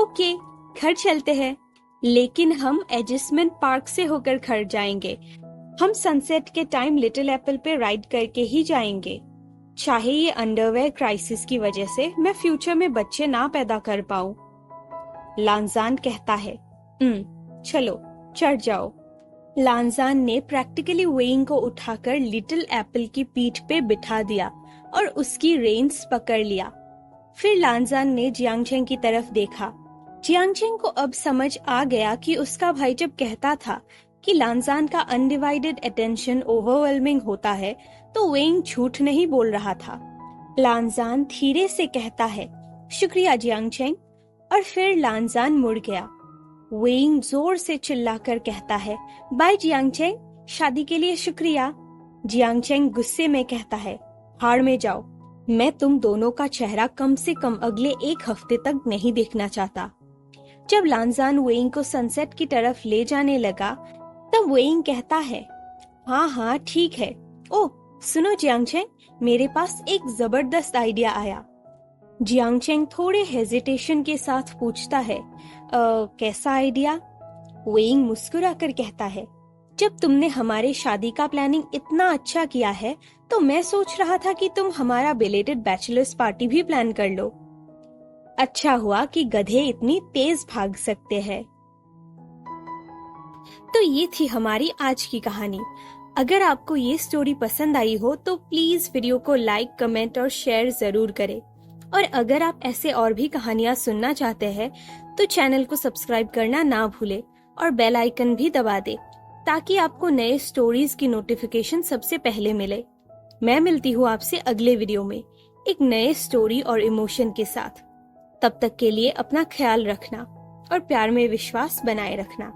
ओके घर चलते हैं, लेकिन हम एडजस्टमेंट पार्क से होकर घर जाएंगे। हम सनसेट के टाइम लिटिल एप्पल पे राइड करके ही जाएंगे। चाहे ये अंडरवेयर क्राइसिस की वजह से मैं फ्यूचर में बच्चे ना पैदा कर पाऊं। लांजान कहता है, चलो चढ़ जाओ। लांजान ने प्रैक्टिकली वेइंग को उठाकर लिटिल एप्पल की पीठ पे बिठा दिया और उसकी रेन्स पकड़ लिया। फिर लांजान ने जियांगचेंग की तरफ देखा। जियांगचेंग को अब समझ आ गया कि उसका भाई जब कहता था कि लांजान का अनडिवाइडेड अटेंशन ओवरवेलमिंग होता है तो वेइंग झूठ नहीं बोल रहा था। लांजान धीरे से कहता है, शुक्रिया जियांगचेंग, और फिर लांजान मुड़ गया। वेइंग जोर से चिल्लाकर कहता है, बाय जियांगचेंग, शादी के लिए शुक्रिया। जियांगचेंग गुस्से में कहता है, भाड़ में जाओ, मैं तुम दोनों का चेहरा कम से कम अगले 1 हफ्ते तक नहीं देखना चाहता। जब लांजान वेइंग को सनसेट की तरफ ले जाने लगा तब वेइंग कहता है, हाँ ठीक है। ओह सुनो जियांगचेंग, मेरे पास एक जबरदस्त आइडिया आया। जियांगचेंग थोड़े हेजिटेशन के साथ पूछता है, कैसा आइडिया? वेइंग मुस्कुरा कर कहता है, जब तुमने हमारे शादी का प्लानिंग इतना अच्छा किया है तो मैं सोच रहा था कि तुम हमारा बिलेटेड बैचलर्स पार्टी भी प्लान कर लो। अच्छा हुआ कि गधे इतनी तेज भाग सकते हैं। तो ये थी हमारी आज की कहानी। अगर आपको ये स्टोरी पसंद आई हो तो प्लीज वीडियो को लाइक, कमेंट और शेयर जरूर करें। और अगर आप ऐसे और भी कहानियां सुनना चाहते हैं तो चैनल को सब्सक्राइब करना ना भूले और बेल आइकन भी दबा दे ताकि आपको नए स्टोरीज की नोटिफिकेशन सबसे पहले मिले। मैं मिलती हूँ आपसे अगले वीडियो में एक नए स्टोरी और इमोशन के साथ। तब तक के लिए अपना ख्याल रखना और प्यार में विश्वास बनाए रखना।